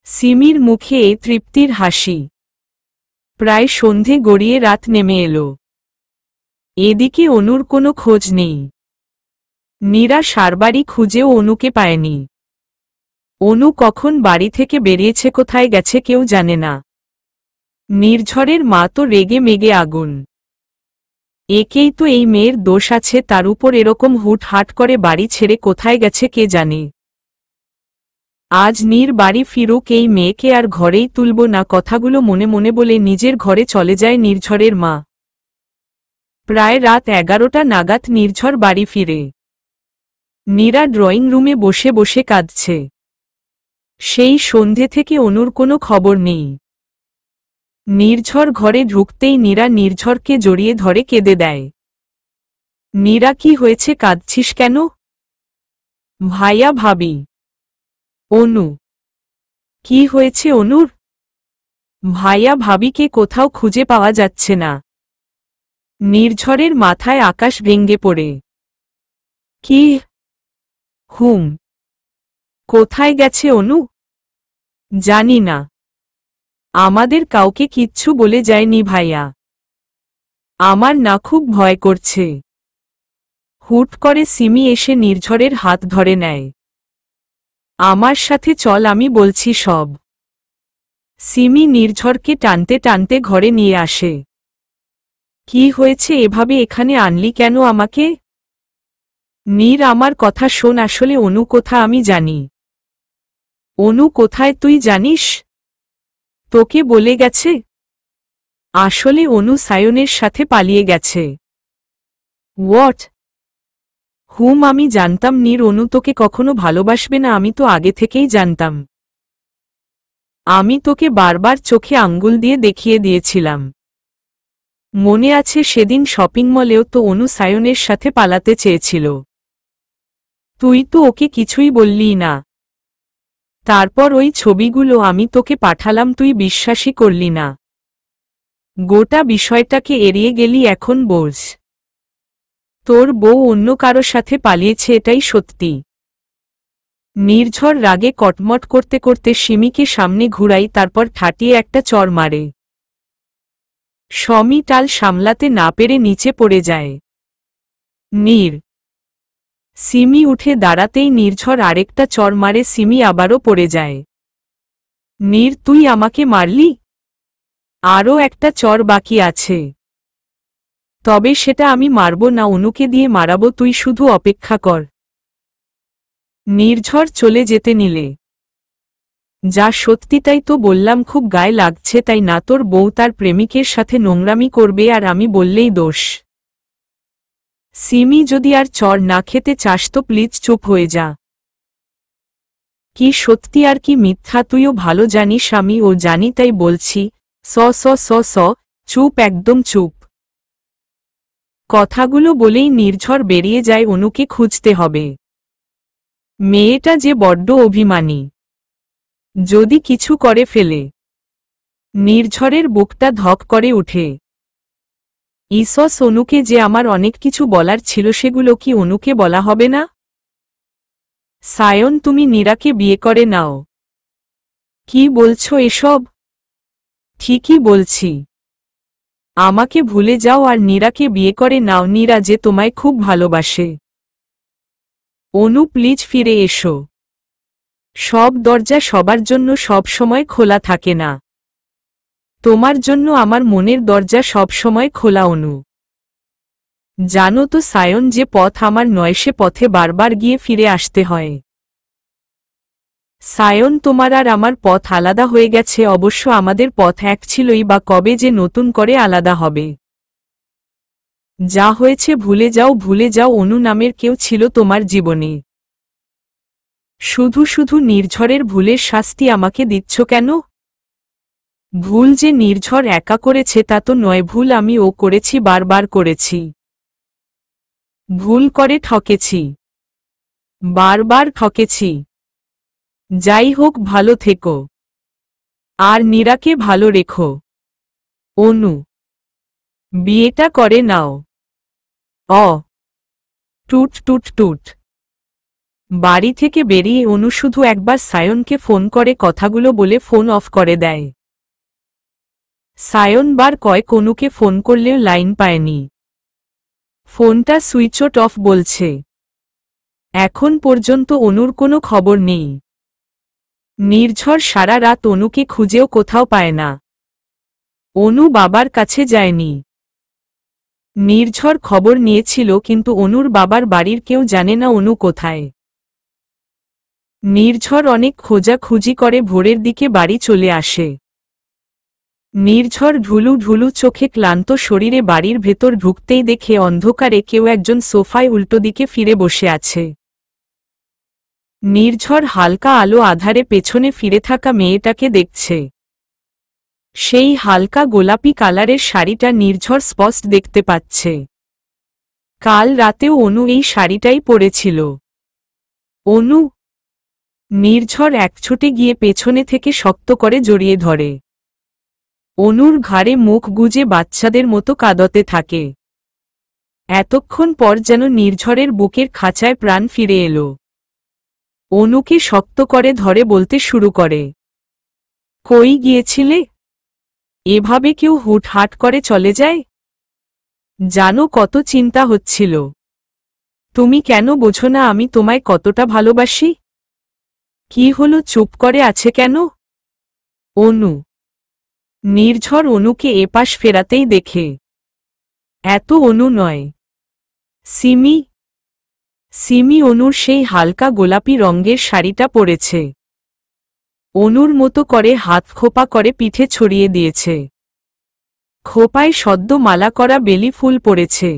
সিমির মুখে এই তৃপ্তির হাসি। প্রায় সন্ধে গড়িয়ে রাত নেমে এলো। এদিকে অনুর কোনো খোঁজ নেই। নীরা সারবাড়ি খুঁজেও অনুকে পায়নি। অনু কখন বাড়ি থেকে বেরিয়েছে, কোথায় গেছে কেউ জানে না। নির্ঝরের মা তো রেগে মেগে আগুন। একেই তো এই মেয়ের দোষ আছে, তার উপর এরকম হুটহাট করে বাড়ি ছেড়ে কোথায় গেছে কে জানে। আজ নীর বাড়ি ফিরুক, এই মেয়েকে আর ঘরেই তুলব না, কথাগুলো মনে মনে বলে নিজের ঘরে চলে যায় নির্ঝরের মা। প্রায় রাত 11টা নাগাদ নির্ঝর বাড়ি ফিরে। নীরা ড্রয়িং রুমে বসে বসে কাঁদছে। সেই সন্ধে থেকে অনুর কোনো খবর নেই। নির্ঝর ঘরে ঢুকতেই নীরা নির্ঝরকে জড়িয়ে ধরে কেঁদে দেয়। নীরা, কি হয়েছে, কাঁদছিস কেন? ভাইয়া, ভাবি। অনু, কি হয়েছে অনুর? ভাইয়া ভাবিকে কোথাও খুঁজে পাওয়া যাচ্ছে না। নির্ঝরের মাথায় আকাশ ভেঙে পড়ে। কি? হুম। কোথায় গেছে অনু? জানি না। আমাদের কাউকে কিচ্ছু বলে যায়নি ভাইয়া। আমার না খুব ভয় করছে। হুট করে সিমি এসে নির্ঝরের হাত ধরে নেয়। আমার সাথে চল, আমি বলছি সব। সিমি নির্ঝরকে টানতে টানতে ঘরে নিয়ে আসে। কি হয়েছে, এভাবে এখানে আনলি কেন আমাকে? নীর, আমার কথা শোন, আসলে অনু কোথা আমি জানি। অনু কোথায় তুই জানিস? তোকে বলে গেছে? আসলে অনু সায়নের সাথে পালিয়ে গেছে। হোয়াট? হুম, আমি জানতাম নীর, অনু তোকে কখনো ভালোবাসবে না, আমি তো আগে থেকেই জানতাম। আমি তোকে বারবার চোখে আঙ্গুল দিয়ে দেখিয়ে দিয়েছিলাম। মনে আছে সেদিন শপিং মলেও তো অনু সায়নের সাথে পালাতে চেয়েছিল। তুই তো ওকে কিছুই বললি না। তারপর ওই ছবিগুলো আমি তোকে পাঠালাম, তুই বিশ্বাসই করলি না। গোটা বিষয়টাকে এড়িয়ে গেলি, এখন বোঝ। তোর বউ অন্য কারো সাথে পালিয়েছে, এটাই সত্যি। নির্ঝর রাগে কটমট করতে করতে সিমিকে সামনে ঘুরাই, তারপর ঠাটিয়ে একটা চর মারে। সমি টাল সামলাতে না পেরে নিচে পড়ে যায়। নীর। সিমি উঠে দাঁড়াতেই নির্ঝর আরেকটা চর মারে, সিমি আবারও পড়ে যায়। নীর, তুই আমাকে মারলি? আরও একটা চর বাকি আছে। তবে সেটা আমি মারব না, অনুকে দিয়ে মারাবো, তুই শুধু অপেক্ষা কর। নির্ঝর চলে যেতে নিলে। যা সত্যি তাই তো বললাম, খুব গায়ে লাগছে তাই না? তোর বউ তার প্রেমিকের সাথে নোংরামি করবে আর আমি বললেই দোষ? সিমি, যদি আর চর না খেতে চাস তো প্লিজ চুপ হয়ে যা। কি সত্যি আর কি মিথ্যা তুইও ভালো জানিস, আমি ও জানি, তাই বলছি। স স স স চুপ, একদম চুপ। কথাগুলো বলেই নির্ঝর বেরিয়ে যায় অনুকে খুঁজতে হবে। মেয়েটা যে বড্ড অভিমানী, যদি কিছু করে ফেলে। নির্ঝরের বুকটা ধক করে উঠে। ইসস, অনুকে যে আমার অনেক কিছু বলার ছিল, সেগুলো কি অনুকে বলা হবে না? সায়ন, তুমি নীরাকে বিয়ে করে নাও। কি বলছো এসব? ঠিকই বলছি। আমাকে ভুলে যাও আর নীরাকে বিয়ে করে নাও। নীরা যে তোমায় খুব ভালোবাসে। অনু, প্লিজ ফিরে এসো। সব দরজা সবার জন্য সব সময় খোলা থাকে না। তোমার জন্য আমার মনের দরজা সব সময় খোলা। অনু, জানো তো সায়ন, যে পথ আমার নয় সে পথে বারবার গিয়ে ফিরে আসতে হয়। সায়ন, তোমার আর আমার পথ আলাদা হয়ে গেছে। অবশ্য আমাদের পথ এক ছিলই, বা কবে যে নতুন করে আলাদা হবে। যা হয়েছে ভুলে যাও, ভুলে যাও। অনু নামের কেউ ছিল তোমার জীবনে। শুধু শুধু নির্ঝরের ভুলের শাস্তি আমাকে দিচ্ছ কেন? ভুল যে নির্ঝর একা করেছে তা তো নয়, ভুল আমি ও করেছি, বারবার করেছি। ভুল করে ঠকেছি, বারবার ঠকেছি। যাই হোক, ভালো থেকো আর নীরাকে ভালো রেখো। অনু, বিয়েটা করে নাও। অ টুট টুট টুট। বাড়ি থেকে বেরিয়ে অনু শুধু একবার সায়নকে ফোন করে কথাগুলো বলে ফোন অফ করে দেয়। সায়ন বার কয়েক অনুকে ফোন করলেও লাইন পায়নি। ফোনটা সুইচ অফ বলছে। এখন পর্যন্ত অনুর কোনো খবর নেই। নির্ঝর সারা রাত অনুকে খুঁজেও কোথাও পায় না। অনু বাবার কাছে যায়নি। নির্ঝর খবর নিয়েছিল, কিন্তু অনুর বাবার বাড়ির কেউ জানে না অনু কোথায়। নির্ঝর অনেক খোঁজাখুঁজি করে ভোরের দিকে বাড়ি চলে আসে। নির্ঝর ঢুলু ঢুলু চোখে ক্লান্ত শরীরে বাড়ির ভেতর ঢুকতেই দেখে অন্ধকারে কেউ একজন সোফায় উল্টো দিকে ফিরে বসে আছে। নির্ঝর হালকা আলো আধারে পেছনে ফিরে থাকা মেয়েটাকে দেখছে। সেই হালকা গোলাপি কালারের শাড়িটা নির্ঝর স্পষ্ট দেখতে পাচ্ছে। কাল রাতেও অনু এই শাড়িটাই পরেছিল। অনু! নির্ঝর একছুটে গিয়ে পেছনে থেকে শক্ত করে জড়িয়ে ধরে। অনুর ঘাড়ে মুখ গুজে বাচ্চাদের মতো কাঁদতে থাকে। এতক্ষণ পর যেন নির্ঝরের বুকের খাঁচায় প্রাণ ফিরে এলো। অনুকে শক্ত করে ধরে বলতে শুরু করে, কই গিয়েছিলে? এভাবে কেউ হুটহাট করে চলে যায়? জানো কত চিন্তা হচ্ছিল। তুমি কেন বোঝো না আমি তোমায় কতটা ভালোবাসি? কি হলো, চুপ করে আছে কেন? অনু। নির্ঝর অনুকে এপাশ ফেরাতেই দেখে। এত অনু নয়, সিমি। সিমি অনুর সেই হালকা গোলাপি রঙের শাড়িটা পরেছে। অনুর মতো করে হাত খোপা করে পিঠে ছড়িয়ে দিয়েছে। খোপায় সদ্য মালা করা বেলি ফুল পড়েছে।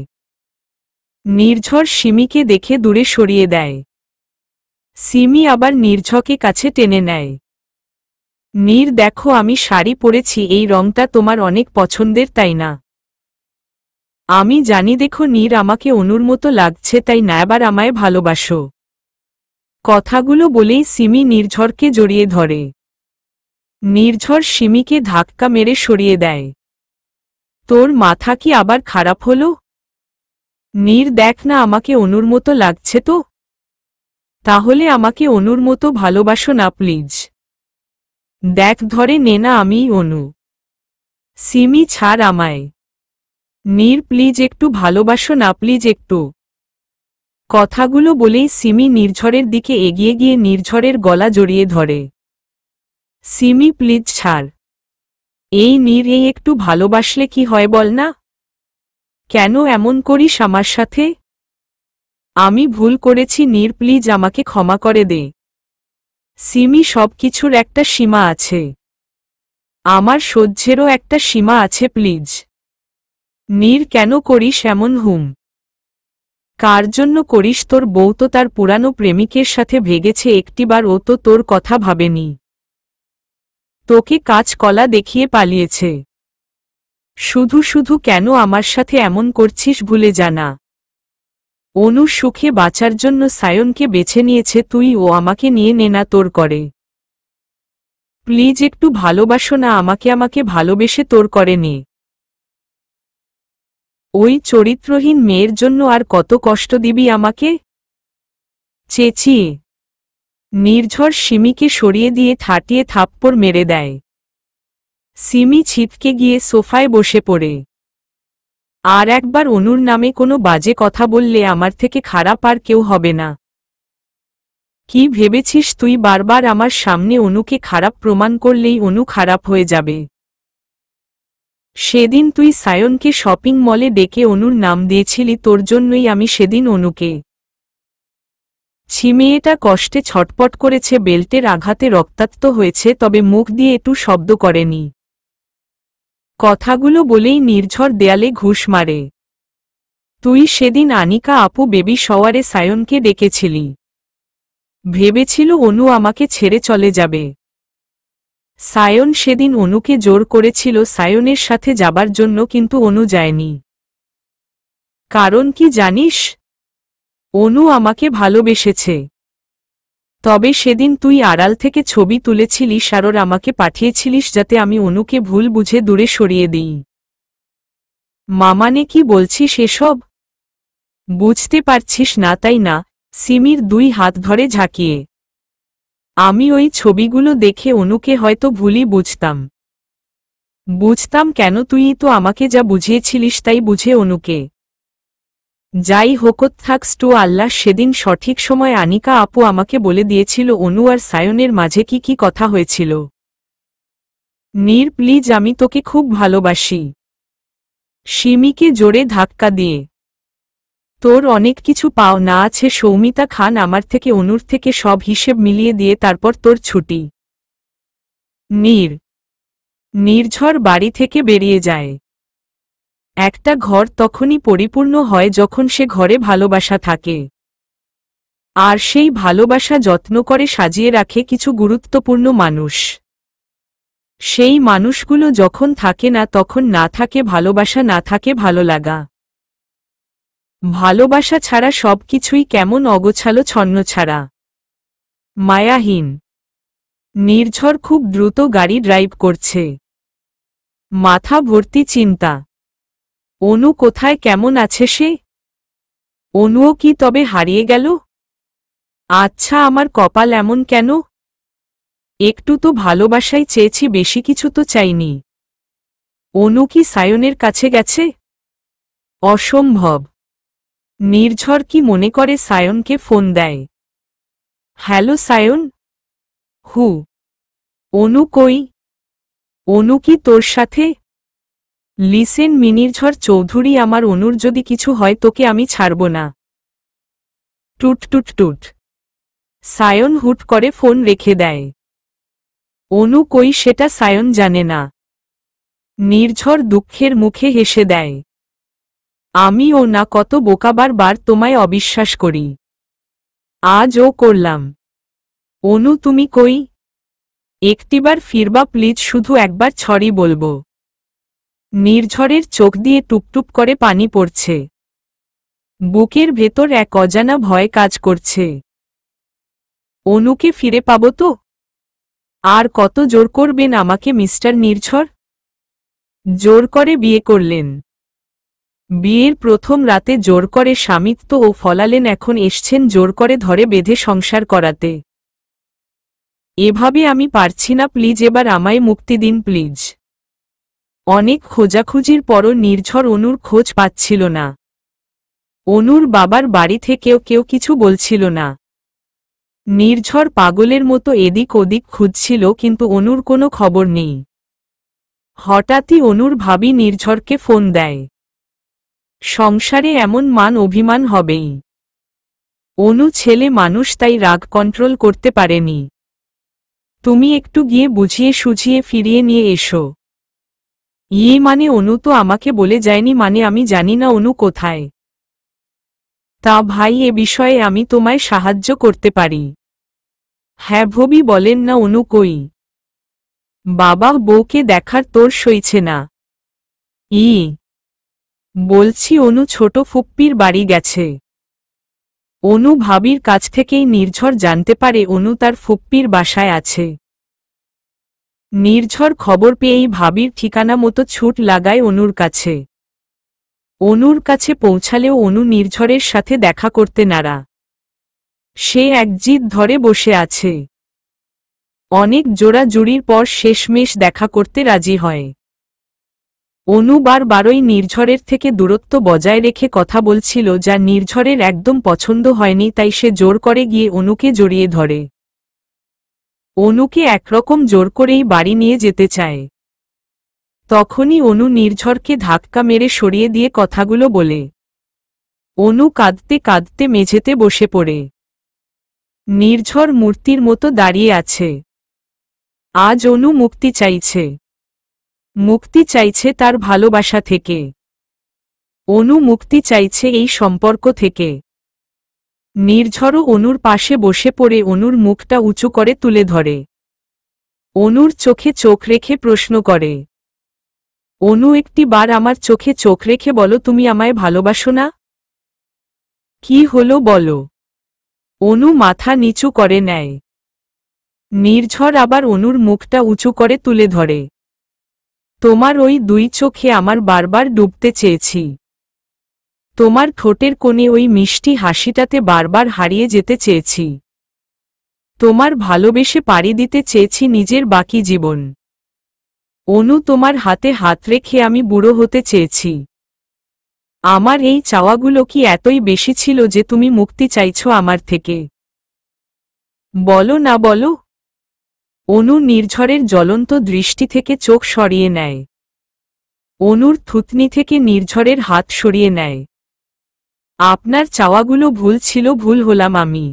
নির্ঝর সিমিকে দেখে দূরে সরিয়ে দেয়। সিমি আবার নির্ঝরকে কাছে টেনে নেয়। নীর, দেখো আমি শাড়ি পরেছি, এই রংটা তোমার অনেক পছন্দের, তাই না? আমি জানি। দেখো নীর, আমাকে অনুর মতো লাগছে, তাই না এবার আমায় ভালোবাসো। কথাগুলো বলেই সিমি নির্ঝরকে জড়িয়ে ধরে। নির্ঝর সিমিকে ধাক্কা মেরে সরিয়ে দেয়। তোর মাথা কি আবার খারাপ হলো? নীর, দেখ না, আমাকে অনুর মতো লাগছে তো। তাহলে আমাকে অনুর মতো ভালোবাসো না প্লিজ। দেখ, ধরে নে না, আমিই অনু। সিমি, ছাড় আমায়। নীর, প্লিজ একটু ভালোবাসো না, প্লিজ একটু। কথাগুলো বলেই সিমি নির্ঝরের দিকে এগিয়ে গিয়ে নির্ঝরের গলা জড়িয়ে ধরে। সিমি, প্লিজ ছাড়। এই নীর, এই একটু ভালোবাসলে কি হয় বল না? কেন এমন করিস আমার সাথে? আমি ভুল করেছি নীর, প্লিজ আমাকে ক্ষমা করে দে। সিমি, সবকিছুর একটা সীমা আছে। আমার সহ্যেরও একটা সীমা আছে, প্লিজ। নীর, কেন করিস এমন হুম? কার জন্য করিস? তোর বউ তো তার পুরানো প্রেমিকের সাথে ভেগেছে, একটিবার ও তো তোর কথা ভাবেনি। তোকে কাঁচ কলা দেখিয়ে পালিয়েছে। শুধু শুধু কেন আমার সাথে এমন করছিস ভুলে জানা। অনু সুখে বাঁচার জন্য সায়নকে বেছে নিয়েছে, তুই ও আমাকে নিয়ে নে না তোর করে। প্লিজ একটু ভালোবাসো না আমাকে, আমাকে ভালোবেসে তোর করে নে। ওই চরিত্রহীন মেয়ের জন্য আর কত কষ্ট দিবি আমাকে? চেঁচিয়ে নির্ঝর সিমিকে সরিয়ে দিয়ে ঠাটিয়ে থাপ্পড় মেরে দেয়। সিমি ছিটকে গিয়ে সোফায় বসে পড়ে। আর একবার অনুর নামে কোনো বাজে কথা বললে আমার থেকে খারাপ আর কেউ হবে না। কি ভেবেছিস তুই বারবার আমার সামনে অনুকে খারাপ প্রমাণ করলেই অনু খারাপ হয়ে যাবে? সেদিন তুই সায়নকে শপিং মলে ডেকে অনুর নাম দিয়েছিলি, তোর জন্যই আমি সেদিন অনুকে। মেয়েটা কষ্টে ছটপট করেছে, বেল্টের আঘাতে রক্তাক্ত হয়েছে, তবে মুখ দিয়ে একটু শব্দ করেনি। কথাগুলো বলেই নির্ঝর দেয়ালে ঘুষ মারে। তুই সেদিন আনিকা আপু বেবি শাওয়ারে সায়নকে ডেকেছিলি, ভেবেছিল অনু আমাকে ছেড়ে চলে যাবে। সায়ন সেদিন অনুকে জোর করেছিল সায়নের সাথে যাবার জন্য, কিন্তু অনু যায়নি। কারণ কি জানিস? অনু আমাকে ভালোবেসেছে। তবে সেদিন তুই আড়াল থেকে ছবি তুলেছিলিস আর আমাকে পাঠিয়েছিলিস যাতে আমি অনুকে ভুল বুঝে দূরে সরিয়ে দিই। মামানে কি বলছিস এসব? বুঝতে পারছিস না তাই না? সিমির দুই হাত ধরে ঝাঁকিয়ে। আমি ওই ছবিগুলো দেখে অনুকে হয়তো ভুলই বুঝতাম। বুঝতাম কেন? তুই তো আমাকে যা বুঝিয়েছিলিস তাই বুঝে অনুকে। যাই হোকত থাকস টু আল্লাহ, সেদিন সঠিক সময় আনিকা আপু আমাকে বলে দিয়েছিল অনু আর সায়নের মাঝে কি কি কথা হয়েছিল। নীর প্লিজ, আমি তোকে খুব ভালোবাসি। সিমিকে জোরে ধাক্কা দিয়ে। তোর অনেক কিছু পাও না আছে সৌমিতা খান, আমার থেকে অনুর থেকে সব হিসেব মিলিয়ে দিয়ে তারপর তোর ছুটি। নির্ঝর বাড়ি থেকে বেরিয়ে যায়। একটা ঘর তখনই পরিপূর্ণ হয় যখন সে ঘরে ভালোবাসা থাকে, আর সেই ভালোবাসা যত্ন করে সাজিয়ে রাখে কিছু গুরুত্বপূর্ণ মানুষ। সেই মানুষগুলো যখন থাকে না তখন না থাকে ভালোবাসা, না থাকে ভালো লাগা। ভালোবাসা ছাড়া সবকিছুই কেমন অগোছালো, ছন্নছাড়া, মায়াহীন। নির্ঝর খুব দ্রুত গাড়ি ড্রাইভ করছে, মাথা ভর্তি চিন্তা। অনু কোথায়, কেমন আছে সে? অনুও কি তবে হারিয়ে গেল? আচ্ছা, আমার কপাল এমন কেন? একটু তো ভালোবাসাই চেয়েছি, বেশি কিছু তো চাইনি। অনু কি সায়নের কাছে গেছে? অসম্ভব। নির্ঝর কি মনে করে সায়নকে ফোন দেয়। হ্যালো সায়ন। হু। অনু কই? অনু কি তোর সাথে? লিসেন মিনির্ঝর চৌধুরী, আমার অনুর যদি কিছু হয় তোকে আমি ছাড়ব না। টুট টুট টুট। সায়ন হুট করে ফোন রেখে দেয়। অনু কই সেটা সায়ন জানে না। নির্ঝর দুঃখের মুখে হেসে দেয়। আমি ও না কত বোকাবার তোমায় অবিশ্বাস করি। আজও করলাম। অনু তুমি কই? একটিবার ফিরবা প্লিজ, শুধু একবার সরি বলবো। নির্ঝরের চোখ দিয়ে টুপটুপ করে পানি পড়ছে। বুকের ভেতর এক অজানা ভয় কাজ করছে। অনুকে ফিরে পাবো তো? আর কত জোর করবেন আমাকে মিস্টার নির্ঝর? জোর করে বিয়ে করলেন। বিয়ের প্রথম রাতে জোর করে স্বামিত্ব ও ফলালেন, এখন এসছেন জোর করে ধরে বেঁধে সংসার করাতে। এভাবে আমি পারছি না, প্লিজ এবার আমায় মুক্তি দিন প্লিজ। অনেক খোঁজাখুঁজির পরও নির্ঝর অনুর খোঁজ পাচ্ছিল না। অনুর বাবার বাড়ি থেকেও কেউ কিছু বলছিল না। নির্ঝর পাগলের মতো এদিক ওদিক খুঁজছিল, কিন্তু অনুর কোনো খবর নেই। হঠাৎই অনুর ভাবি নির্ঝরকে ফোন দেয়। সংসারে এমন মান অভিমান হবেই। অনু ছেলে মানুষ, তাই রাগ কন্ট্রোল করতে পারেনি। তুমি একটু গিয়ে বুঝিয়ে সুঝিয়ে ফিরিয়ে নিয়ে এসো। মানে অনু তো আমাকে বলে যায়নি, মানে আমি জানি না অনু কোথায়। তা ভাই, এ বিষয়ে আমি তোমায় সাহায্য করতে পারি। হ্যাঁ ভবি, বলেন না অনু কই? বাবা, বউকে দেখার তোর সইছে না। ই বলছি অনু ছোট ফুপ্পির বাড়ি গেছে। অনু ভাবির কাছ থেকেই নির্ঝর জানতে পারে অনু তার ফুপ্পির বাসায় আছে। নির্ঝর খবর পেয়েই ভাবির ঠিকানা মতো ছুট লাগায় অনুর কাছে। অনুর কাছে পৌঁছালেও অনু নির্ঝরের সাথে দেখা করতে নারা। সে এক জিদ ধরে বসে আছে। অনেক জোড়াজুড়ির পর শেষমেশ দেখা করতে রাজি হয়। অনু বারবারই নির্ঝরের থেকে দূরত্ব বজায় রেখে কথা বলছিল, যা নির্ঝরের একদম পছন্দ হয়নি, তাই সে জোর করে গিয়ে অনুকে জড়িয়ে ধরে। অনুকে একরকম জোর করেই বাড়ি নিয়ে যেতে চায়। তখনই অনু নির্ঝরকে ধাক্কা মেরে সরিয়ে দিয়ে কথাগুলো বলে। অনু কাঁদতে কাঁদতে মেঝেতে বসে পড়ে। নির্ঝর মূর্তির মতো দাঁড়িয়ে আছে। আজ অনু মুক্তি চাইছে। মুক্তি চাইছে তার ভালোবাসা থেকে। অনু মুক্তি চাইছে এই সম্পর্ক থেকে। নির্ঝরও অনুর পাশে বসে পড়ে অনুর মুখটা উঁচু করে তুলে ধরে। অনুর চোখে চোখ রেখে প্রশ্ন করে, অনু একটি বার আমার চোখে চোখ রেখে বলো, তুমি আমায় ভালোবাসো না? কি হলো বলো? অনু মাথা নিচু করে নেয়। নির্ঝর আবার অনুর মুখটা উঁচু করে তুলে ধরে। তোমার ওই দুই চোখে আমার বারবার ডুবতে চেয়েছি। তোমার ঠোঁটের কোণে ওই মিষ্টি হাসিটাতে বারবার হারিয়ে যেতে চেয়েছি। তোমার ভালোবেসে পাড়ি দিতে চেয়েছি নিজের বাকি জীবন। অনু, তোমার হাতে হাত রেখে আমি বুড়ো হতে চেয়েছি। আমার এই চাওয়াগুলো কি এতই বেশি ছিল যে তুমি মুক্তি চাইছো আমার থেকে? বলো না বলো। অনু নির্ঝরের জ্বলন্ত দৃষ্টি থেকে চোখ সরিয়ে নেয়। অনুর থুতনি থেকে নির্ঝরের হাত সরিয়ে নেয়। আপনার চাওয়াগুলো ভুল ছিল, ভুল হলাম আমি।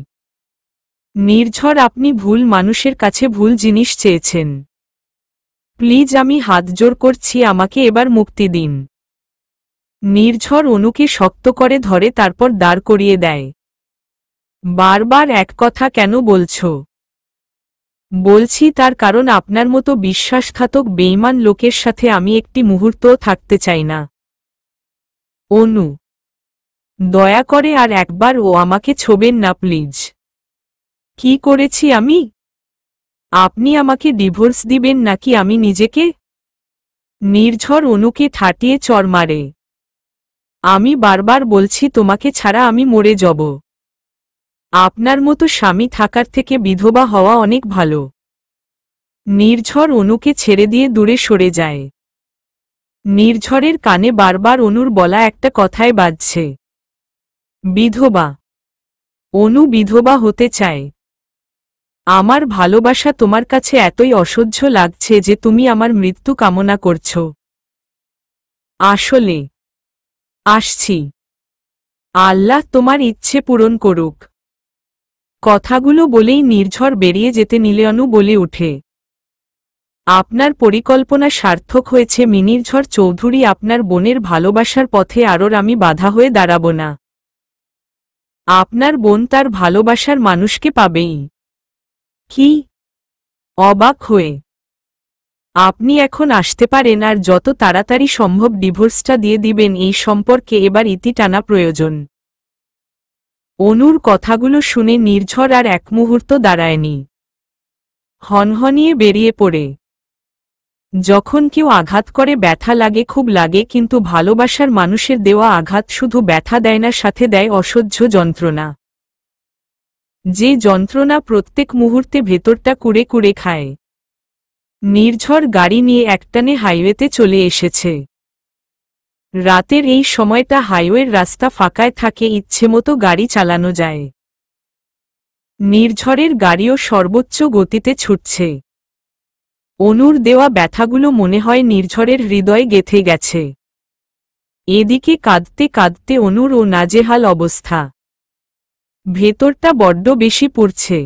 নির্ঝর, আপনি ভুল মানুষের কাছে ভুল জিনিস চেয়েছেন। প্লিজ, আমি হাত জোর করছি, আমাকে এবার মুক্তি দিন। নির্ঝর অনুকে শক্ত করে ধরে, তারপর দাঁড় করিয়ে দেয়। বারবার এক কথা কেন বলছো? বলছি তার কারণ আপনার মতো বিশ্বাসঘাতক বেঈমান লোকের সাথে আমি একটি মুহূর্তও থাকতে চাই না। অনু, দয়া করে আর একবার আমাকে ছোবেন না প্লিজ। কি করেছি আমি? আপনি আমাকে ডিভোর্স দিবেন নাকি আমি নিজেকে? নির্ঝর অনুকে ঠাটিয়ে চড় মারে। আমি বারবার বলছি, তোমাকে ছাড়া আমি মরে যাব। আপনার মতো স্বামী থাকার থেকে বিধবা হওয়া অনেক ভালো। নির্ঝর অনুকে ছেড়ে দিয়ে দূরে সরে যায়। নির্ঝরের কানে বারবার অনুর বলা একটা কথাই বাজছে, বিধবা। অনু বিধবা হতে চায়। আমার ভালোবাসা তোমার কাছে এতই অসহ্য লাগছে যে তুমি আমার মৃত্যু কামনা করছো। আসলে আসছি। আল্লাহ তোমার ইচ্ছে পূরণ করুক। কথাগুলো বলেই নির্ঝর বেরিয়ে যেতে নিলে অনু বলে ওঠে, আপনার পরিকল্পনা সার্থক হয়েছে মিনির্ঝর চৌধুরী। আপনার বোনের ভালোবাসার পথে আরও আমি বাধা হয়ে দাঁড়াব না। আপনার বোন তার ভালোবাসার মানুষকে পাবেই। কি? অবাক হয়ে, আপনি এখন আসতে পারেন আর যত তাড়াতাড়ি সম্ভব ডিভোর্সটা দিয়ে দিবেন। এই সম্পর্কে এবার ইতি টানা প্রয়োজন। অনুর কথাগুলো শুনে নির্ঝর আর এক মুহূর্ত দাঁড়ায়নি। হনহনিয়ে বেরিয়ে পড়ে। যখন কেউ আঘাত করে ব্যথা লাগে, খুব লাগে, কিন্তু ভালোবাসার মানুষের দেওয়া আঘাত শুধু ব্যথা দেয় না, সাথে দেয় অসহ্য যন্ত্রণা। যে যন্ত্রণা প্রত্যেক মুহূর্তে ভেতরটা কুড়ে কুড়ে খায়। নির্ঝর গাড়ি নিয়ে একটানে হাইওয়েতে চলে এসেছে। রাতের এই সময়টা হাইওয়ের রাস্তা ফাঁকায় থাকে, ইচ্ছেমতো গাড়ি চালানো যায়। নির্ঝরের গাড়িও সর্বোচ্চ গতিতে ছুটছে। অনুর দেওয়া ব্যথাগুলো মনে হয় নির্ঝরের হৃদয়ে গেঁথে গেছে। এদিকে কাঁদতে কাঁদতে অনুর ও নাজেহাল অবস্থা। ভেতরটা বড্ড বেশি পুড়ছে।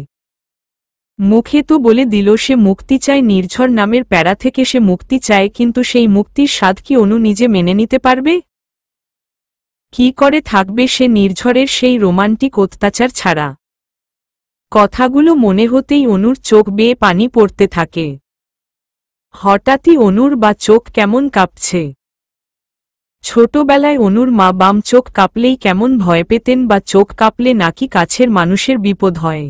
মুখে তো বলে দিল সে মুক্তি চায়, নির্ঝর নামের প্যারা থেকে সে মুক্তি চায়, কিন্তু সেই মুক্তির স্বাদ কি অনু নিজে মেনে নিতে পারবে? কি করে থাকবে সে নির্ঝরের সেই রোমান্টিক অত্যাচার ছাড়া? কথাগুলো মনে হতেই অনুর চোখ বেয়ে পানি পড়তে থাকে। হঠাৎই অনুর চোখ কেমন কাঁপছে। ছোটবেলায় অনুর মা বাম চোখ কাঁপলেই কেমন ভয় পেতেন বা চোখ কাঁপলে নাকি কাছের মানুষের বিপদ হয়।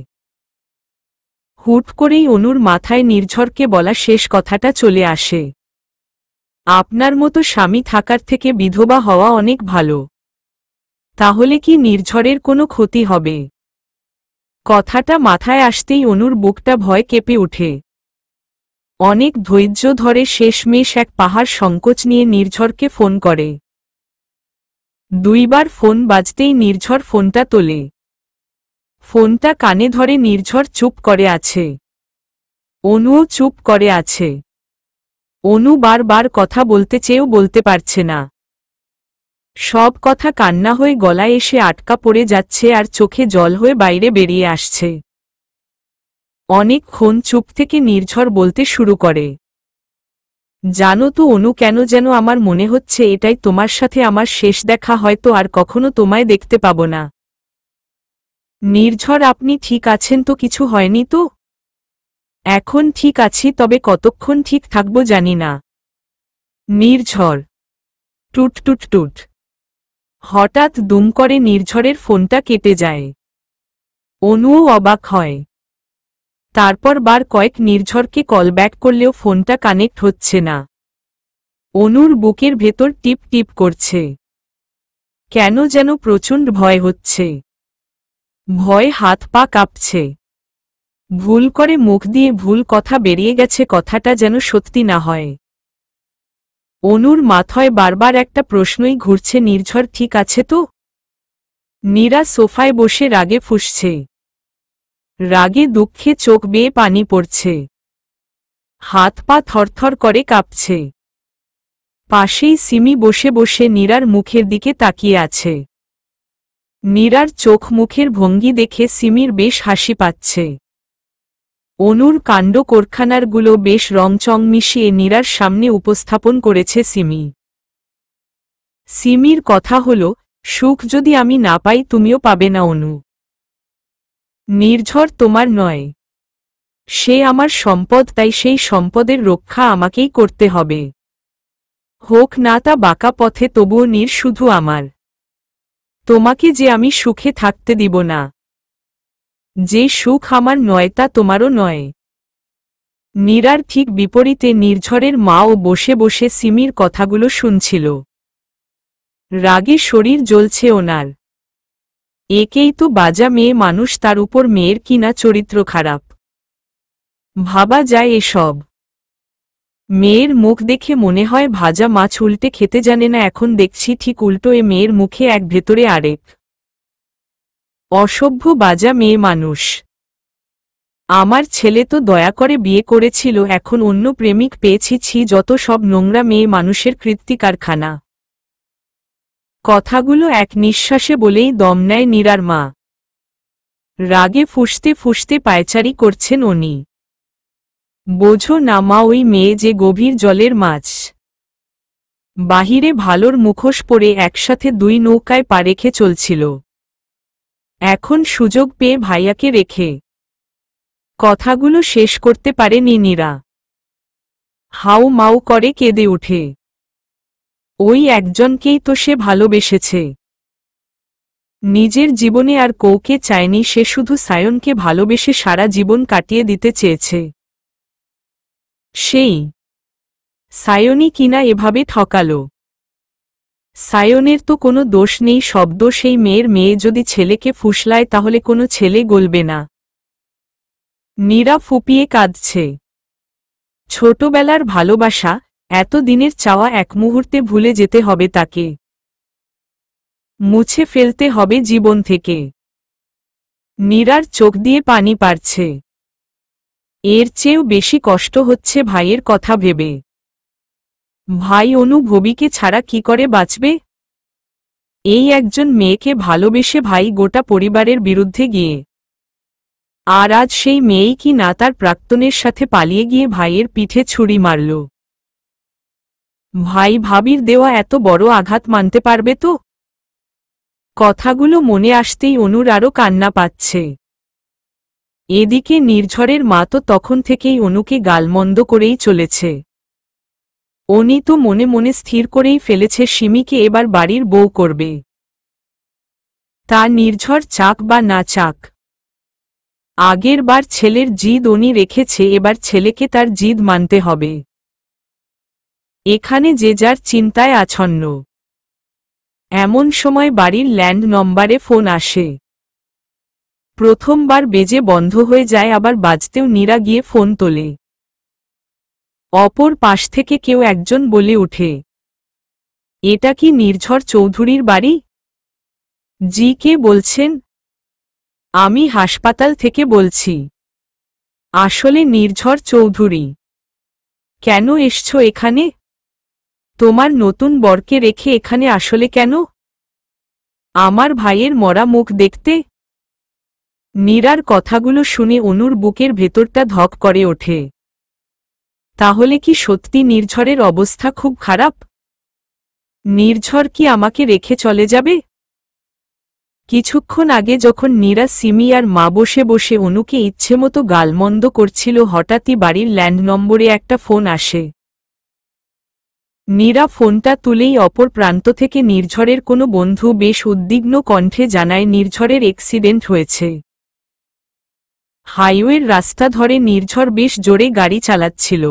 হুট করেই অনুর মাথায় নির্ঝরকে বলা শেষ কথাটা চলে আসে, আপনার মতো স্বামী থাকার থেকে বিধবা হওয়া অনেক ভালো। তাহলে কি নির্ঝরের কোনো ক্ষতি হবে? কথাটা মাথায় আসতেই অনুর বুকটা ভয় কেঁপে ওঠে। অনেক ধৈর্য ধরে শেষমেশ এক পাহাড় সংকোচ নিয়ে নির্ঝরকে ফোন করে। 2 বার ফোন বাজতেই নির্ঝর ফোনটা তোলে। ফোনটা কানে ধরে নির্ঝর চুপ করে আছে। অনুও চুপ করে আছে। অনু বারবার কথা বলতে চেয়েও বলতে পারছে না। সব কথা কান্না হয়ে গলায় এসে আটকা পড়ে যাচ্ছে আর চোখে জল হয়ে বাইরে বেরিয়ে আসছে। অনেকক্ষণ চুপ থেকে নির্ঝর বলতে শুরু করে, জানো তো অনু, কেন যেন আমার মনে হচ্ছে এটাই তোমার সাথে আমার শেষ দেখা, হয়তো আর কখনো তোমায় দেখতে পাব না। নির্ঝর, আপনি ঠিক আছেন তো? কিছু হয়নি তো? এখন ঠিক আছি, তবে কতক্ষণ ঠিক থাকবো জানি না। নির্ঝর, টুট টুট টুট। হঠাৎ দুম করে নির্ঝরের ফোনটা কেটে যায়। অনুও অবাক হয়। তারপর বার কয়েক নির্ঝরকে কল ব্যাক করলেও ফোনটা কানেক্ট হচ্ছে না। অনুর বুকের ভেতর টিপ টিপ করছে। কেন যেন প্রচণ্ড ভয় হচ্ছে। ভয় হাত পা কাঁপছে। ভুল করে মুখ দিয়ে ভুল কথা বেরিয়ে গেছে, কথাটা যেন সত্যি না হয়। অনুর মাথায় বারবার একটা প্রশ্নই ঘুরছে, নির্ঝর ঠিক আছে তো? নীরা সোফায় বসে রাগে ফুঁসছে। রাগে দুঃখে চোখ বেয়ে পানি পড়ছে। হাত পা থরথর করে কাঁপছে। পাশেই সিমি বসে বসে নীরার মুখের দিকে তাকিয়ে আছে। নীরার চোখ মুখের ভঙ্গি দেখে সিমির বেশ হাসি পাচ্ছে। অনুর কাণ্ড কারখানারগুলো বেশ রংচং মিশিয়ে নীরার সামনে উপস্থাপন করেছে সিমি। সিমির কথা হল, সুখ যদি আমি না পাই তুমিও পাবে না অনু। নির্ঝর তোমার নয়, সে আমার সম্পদ, তাই সেই সম্পদের রক্ষা আমাকেই করতে হবে। হোক না তা বাঁকা পথে, তবুও নীর শুধু আমার। তোমাকে যে আমি সুখে থাকতে দিব না। যে সুখ আমার নয় তা তোমারও নয়। নীরার ঠিক বিপরীতে নির্ঝরের মাও বসে বসে সিমির কথাগুলো শুনছিল। রাগে শরীর জ্বলছে ওনার। একেই তো বাজা মেয়ে মানুষ, তার উপর মেয়ের কিনা চরিত্র খারাপ। ভাবা যায় এসব? মেয়ের মুখ দেখে মনে হয় ভাজা মাছ উল্টে খেতে জানে না, এখন দেখছি ঠিক উল্টো, এ মেয়ের মুখে এক ভেতরে আরেক। অসভ্য বাজা মেয়ে মানুষ। আমার ছেলে তো দয়া করে বিয়ে করেছিল, এখন অন্য প্রেমিক পেয়েছি, ছি, যত সব নোংরা মেয়ে মানুষের কৃত্তি কারখানা। কথাগুলো এক নিঃশ্বাসে বলেই দম নেয় নীরার মা। রাগে ফুঁসতে ফুঁসতে পায়চারি করছেন উনি। বোঝো না মা, ওই মেয়ে যে গভীর জলের মাছ। বাহিরে ভালোর মুখোশ পরে একসাথে 2 নৌকায় পা রেখে চলছিল। এখন সুযোগ পেয়ে ভাইয়াকে রেখে। কথাগুলো শেষ করতে পারেনি নীরা। হাউ মাউ করে কেঁদে ওঠে। ওই একজনকেই তো সে ভালোবেসেছে। নিজের জীবনে আর কাউকে চায়নি, সে শুধু সায়নকে ভালোবেসে সারা জীবন কাটিয়ে দিতে চেয়েছে। সেই সায়নই কিনা এভাবে ঠকালো। সায়নের তো কোনো দোষ নেই, সব দোষ এই মেয়ের। মেয়ে যদি ছেলেকে ফুসলায় তাহলে কোনো ছেলে গলবে না। নীরা ফুপিয়ে কাঁদছে। ছোটবেলার ভালোবাসা, এত দিনের চাওয়া এক মুহূর্তে ভুলে যেতে হবে তাকে। মুছে ফেলতে হবে জীবন থেকে। নীরার চোখ দিয়ে পানি পারছে। এর চেয়েও বেশি কষ্ট হচ্ছে ভাইয়ের কথা ভেবে। ভাই অনু ভবিকে ছাড়া কি করে বাঁচবে? এই একজন মেয়েকে ভালোবেসে ভাই গোটা পরিবারের বিরুদ্ধে গিয়ে, আর আজ সেই মেয়েই কি না তার প্রাক্তনের সাথে পালিয়ে গিয়ে ভাইয়ের পিঠে ছুরি মারল। ভাই ভাবির দেওয়া এত বড় আঘাত মানতে পারবে তো? কথাগুলো মনে আসতেই অনুর আরও কান্না পাচ্ছে। এদিকে নির্ঝরের মা তো তখন থেকেই অনুকে গালমন্দ করেই চলেছে। অনি তো মনে মনে স্থির করেই ফেলেছে সিমিকে এবার বাড়ির বউ করবে। তা নির্ঝর চাক বা না চাক। আগের বার ছেলের জিদ অনি রেখেছে, এবার ছেলেকে তার জিদ মানতে হবে। এখানে যে যার চিন্তায় আচ্ছন্ন। এমন সময় বাড়ির ল্যান্ড নম্বরে ফোন আসে। প্রথমবার বেজে বন্ধ হয়ে যায়, আবার বাজতেও নীরা গিয়ে ফোন তোলে। অপর পাশ থেকে কেউ একজন বলে ওঠে, এটা কি নির্ঝর চৌধুরীর বাড়ি? জি, কে বলছেন? আমি হাসপাতাল থেকে বলছি। আসলে নির্ঝর চৌধুরী। কেন এসছো এখানে? তোমার নতুন বরকে রেখে এখানে আসলে কেন? আমার ভাইয়ের মরা মুখ দেখতে। নীরার কথাগুলো শুনে অনুর বুকের ভেতরটা ধক করে ওঠে। তাহলে কি সত্যি নির্ঝরের অবস্থা খুব খারাপ? নির্ঝর কি আমাকে রেখে চলে যাবে? কিছুক্ষণ আগে যখন নীরা সিমি আর মা বসে বসে অনুকে ইচ্ছেমতো গালমন্দ করছিল, হঠাৎই বাড়ির ল্যান্ড নম্বরে একটা ফোন আসে। নীরা ফোনটা তুলেই অপর প্রান্ত থেকে নির্ঝরের কোনো বন্ধু বেশ উদ্বিগ্ন কণ্ঠে জানায় নির্ঝরের অ্যাক্সিডেন্ট হয়েছে। হাইওয়ের রাস্তা ধরে নির্ঝর বেশ জোরে গাড়ি চালাচ্ছিল।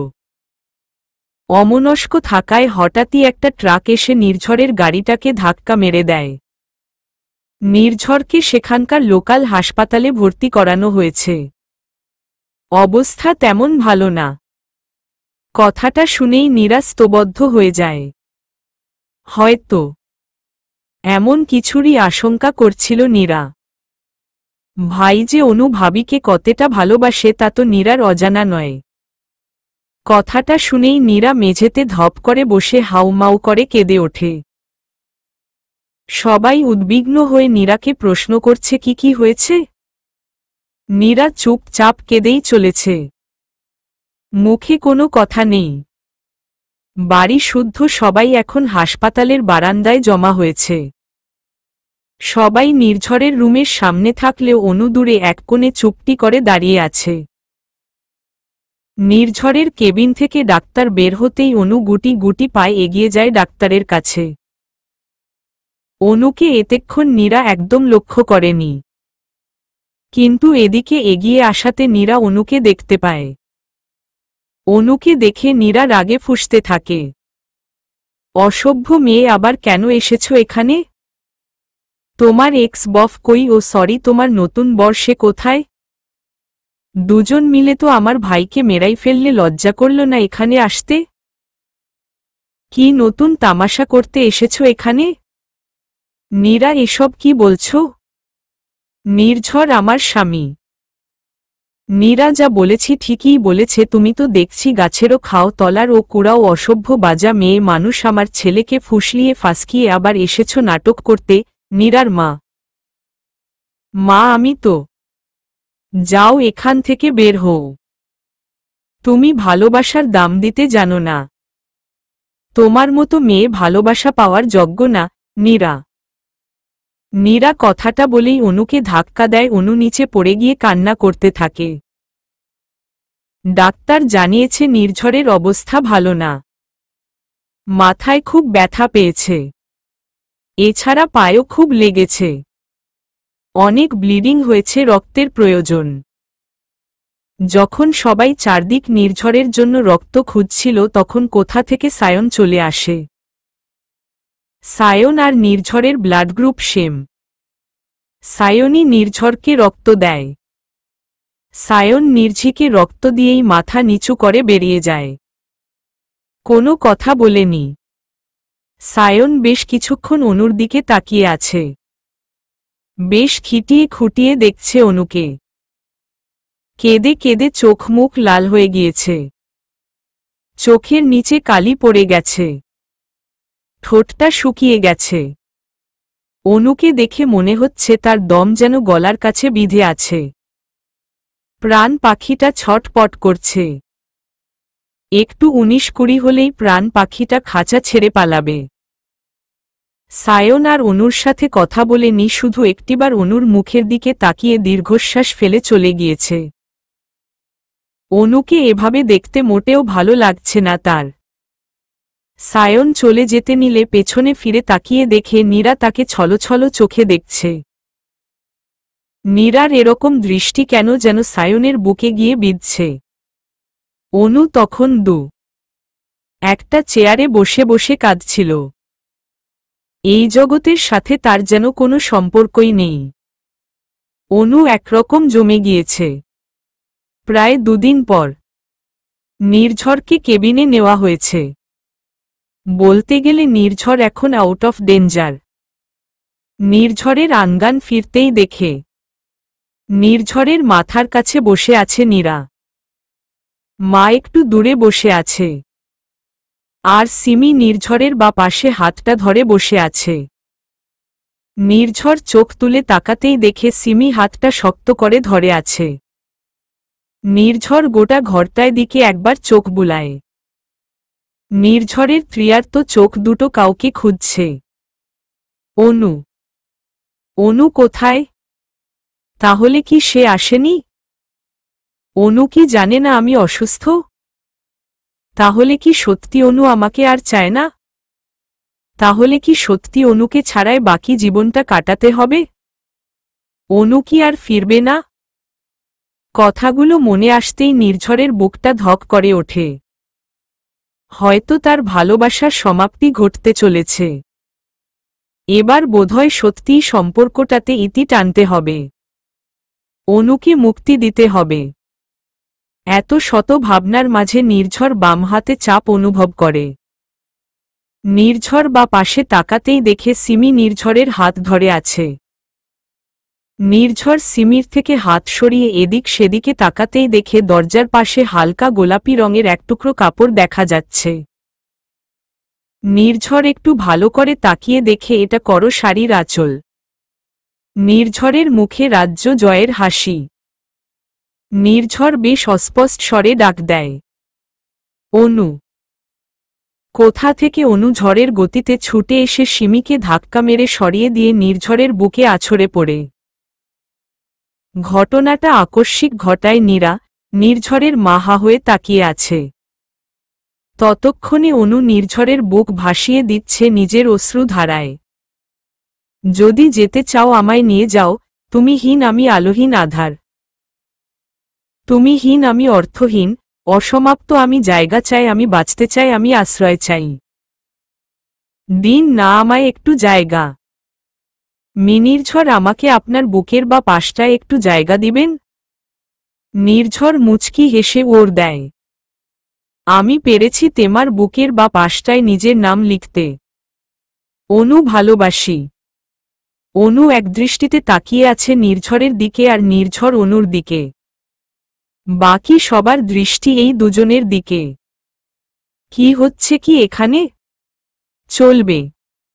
অমনস্ক থাকায় হঠাৎই একটা ট্রাক এসে নির্ঝরের গাড়িটাকে ধাক্কা মেরে দেয়। নির্ঝরকে সেখানকার লোকাল হাসপাতালে ভর্তি করানো হয়েছে। অবস্থা তেমন ভালো না। কথাটা শুনেই নীরা স্তব্ধ হয়ে যায়। হয়তো এমন কিছুরই আশঙ্কা করছিল নীরা। ভাই যে অনু ভাবিকে কতটা ভালোবাসে তা তো নীরার অজানা নয়। কথাটা শুনেই নীরা মেঝেতে ধপ করে বসে হাউমাউ করে কেঁদে ওঠে। সবাই উদ্বিগ্ন হয়ে নীরাকে প্রশ্ন করছে কি কি হয়েছে। নীরা চুপচাপ কেঁদেই চলেছে। মুখে কোনো কথা নেই। বাড়ি শুদ্ধ সবাই এখন হাসপাতালের বারান্দায় জমা হয়েছে। সবাই নির্ঝরের রুমের সামনে থাকলেও অনু দূরে এক কোণে চুপটি করে দাঁড়িয়ে আছে। নির্ঝরের কেবিন থেকে ডাক্তার বের হতেই অনু গুটি গুটি পায়ে এগিয়ে যায় ডাক্তারের কাছে। অনুকে এতক্ষণ নীরা একদম লক্ষ্য করেনি, কিন্তু এদিকে এগিয়ে আসাতে নীরা অনুকে দেখতে পায়। অনুকে দেখে নীরা রাগে ফুঁসতে থাকে। অসভ্য মেয়ে, আবার কেন এসেছো এখানে? তোমার এক্স বফ কই? ও সরি, তোমার নতুন বর সে কোথায়? দুজন মিলে তো আমার ভাইকে মেরাই ফেললে, লজ্জা করল না এখানে আসতে? কি নতুন তামাশা করতে এসেছো এখানে? নীরা, এসব কি বলছো? নির্ঝর আমার স্বামী। নীরা যা বলেছি ঠিকই বলেছে। তুমি তো দেখছি গাছেরও খাও তলার ও কুড়াও অসভ্য বাজা মেয়ে মানুষ। আমার ছেলেকে ফুসলিয়ে ফাসকিয়ে আবার এসেছো নাটক করতে। নীরার মা। মা আমি তো। যাও এখান থেকে বের হও। তুমি ভালোবাসার দাম দিতে জানো না। তোমার মতো মেয়ে ভালোবাসা পাওয়ার যোগ্য না। নীরা। নীরা কথাটা বলেই অনুকে ধাক্কা দেয়। অনু নিচে পড়ে গিয়ে কান্না করতে থাকে। ডাক্তার জানিয়েছে নির্ঝরের অবস্থা ভালো না। মাথায় খুব ব্যথা পেয়েছে। এছাড়া পায়েও খুব লেগেছে। অনেক ব্লিডিং হয়েছে, রক্তের প্রয়োজন। যখন সবাই চারদিক নির্ঝরের জন্য রক্ত খুঁজছিল তখন কোথা থেকে সায়ন চলে আসে। সায়ন আর নির্ঝরের ব্লাড গ্রুপ সেম। সায়নই নির্ঝরকে রক্ত দেয়। সায়ন নির্ঝিকে রক্ত দিয়েই মাথা নিচু করে বেরিয়ে যায়। কোনো কথা বলেনি। সায়ন বেশ কিছুক্ষণ অনুর দিকে তাকিয়ে আছে। বেশ খিটিয়ে খুঁটিয়ে দেখছে অনুকে। কেঁদে কেঁদে চোখ মুখ লাল হয়ে গিয়েছে। চোখের নিচে কালি পড়ে গেছে। ঠোঁটটা শুকিয়ে গেছে। অনুকে দেখে মনে হচ্ছে তার দম যেন গলার কাছে বিঁধে আছে। প্রাণ পাখিটা ছটপট করছে। একটু 19-20 হলেই প্রাণ পাখিটা খাঁচা ছেড়ে পালাবে। সায়ন আর অনুর সাথে কথা বলেনি, শুধু একটিবার অনুর মুখের দিকে তাকিয়ে দীর্ঘশ্বাস ফেলে চলে গিয়েছে। অনুকে এভাবে দেখতে মোটেও ভালো লাগছে না তার। সায়ন চলে যেতে নিলে পেছনে ফিরে তাকিয়ে দেখে নীরা তাকে ছলছল চোখে দেখছে। নীরার এরকম দৃষ্টি কেন যেন সায়নের বুকে গিয়ে বিঁধছে। অনু তখন একটা চেয়ারে বসে বসে কাঁদছিল। এই জগতের সাথে তার যেন কোনো সম্পর্কই নেই। অনু একরকম জমে গিয়েছে। প্রায় 2 দিন পর নির্ঝরকে কেবিনে নেওয়া হয়েছে। বলতে গেলে নির্ঝর এখন আউট অফ ডেঞ্জার। নির্ঝরের আঙ্গান ফিরতেই দেখে নির্ঝরের মাথার কাছে বসে আছে নীরা। মা একটু দূরে বসে আছে, আর সিমি নির্ঝরের বা পাশে হাতটা ধরে বসে আছে। নির্ঝর চোখ তুলে তাকাতেই দেখে সিমি হাতটা শক্ত করে ধরে আছে। নির্ঝর গোটা ঘরটায় দিকে একবার চোখ বুলায়। নির্ঝরের ত্রিয়ার্ত চোখ দুটো কাউকে খুঁজছে। অনু, অনু কোথায়? তাহলে কি সে আসেনি? অনু কি জানে না আমি অসুস্থ? তাহলে কি সত্যি অনু আমাকে আর চায় না? তাহলে কি সত্যি অনুকে ছাড়াই বাকি জীবনটা কাটাতে হবে? অনু কি আর ফিরবে না? কথাগুলো মনে আসতেই নির্ঝরের বুকটা ধক করে ওঠে। হয়তো তার ভালোবাসার সমাপ্তি ঘটতে চলেছে। এবার বোধহয় সত্যিই সম্পর্কটাতে ইতি টানতে হবে। অনুকে মুক্তি দিতে হবে। এত শত ভাবনার মাঝে নির্ঝর বাম হাতে চাপ অনুভব করে। নির্ঝর বা পাশে তাকাতেই দেখে সিমি নির্ঝরের হাত ধরে আছে। নির্ঝর সিমির থেকে হাত সরিয়ে এদিক সেদিকে তাকাতেই দেখে দরজার পাশে হালকা গোলাপি রঙের এক টুকরো কাপড় দেখা যাচ্ছে। নির্ঝর একটু ভালো করে তাকিয়ে দেখে এটা করো শাড়ির আঁচল। নির্ঝরের মুখে রাজ্য জয়ের হাসি। নির্ঝর বেশ অস্পষ্ট স্বরে ডাক দেয়, অনু। কোথা থেকে অনু ঝড়ের গতিতে ছুটে এসে সিমিকে ধাক্কা মেরে সরিয়ে দিয়ে নির্ঝরের বুকে আছড়ে পড়ে। ঘটনাটা আকস্মিক ঘটায় নীরা। নির্ঝরের মা হা হয়ে তাকিয়ে আছে। ততক্ষণে অনু নির্ঝরের বুক ভাসিয়ে দিচ্ছে নিজের অশ্রুধারায়। যদি যেতে চাও আমায় নিয়ে যাও, তুমি হীন আমি আলোহীন আধার। তুমি হীন আমি অর্থহীন, অসমাপ্ত আমি জায়গা চাই, আমি বাঁচতে চাই, আমি আশ্রয় চাই। দিন না আমায় একটু জায়গা। নির্ঝর আমাকে আপনার বুকের বা পাশটায় একটু জায়গা দিবেন? নির্ঝর মুচকি হেসে ওর দেয়। আমি পেরেছি তেমার বুকের বা পাশটায় নিজের নাম লিখতে। অনু ভালোবাসি। অনু একদৃষ্টিতে তাকিয়ে আছে নির্ঝরের দিকে আর নির্ঝর অনুর দিকে। বাকি সবার দৃষ্টি এই দুজনের দিকে। কি হচ্ছে কি এখানে? চলবে।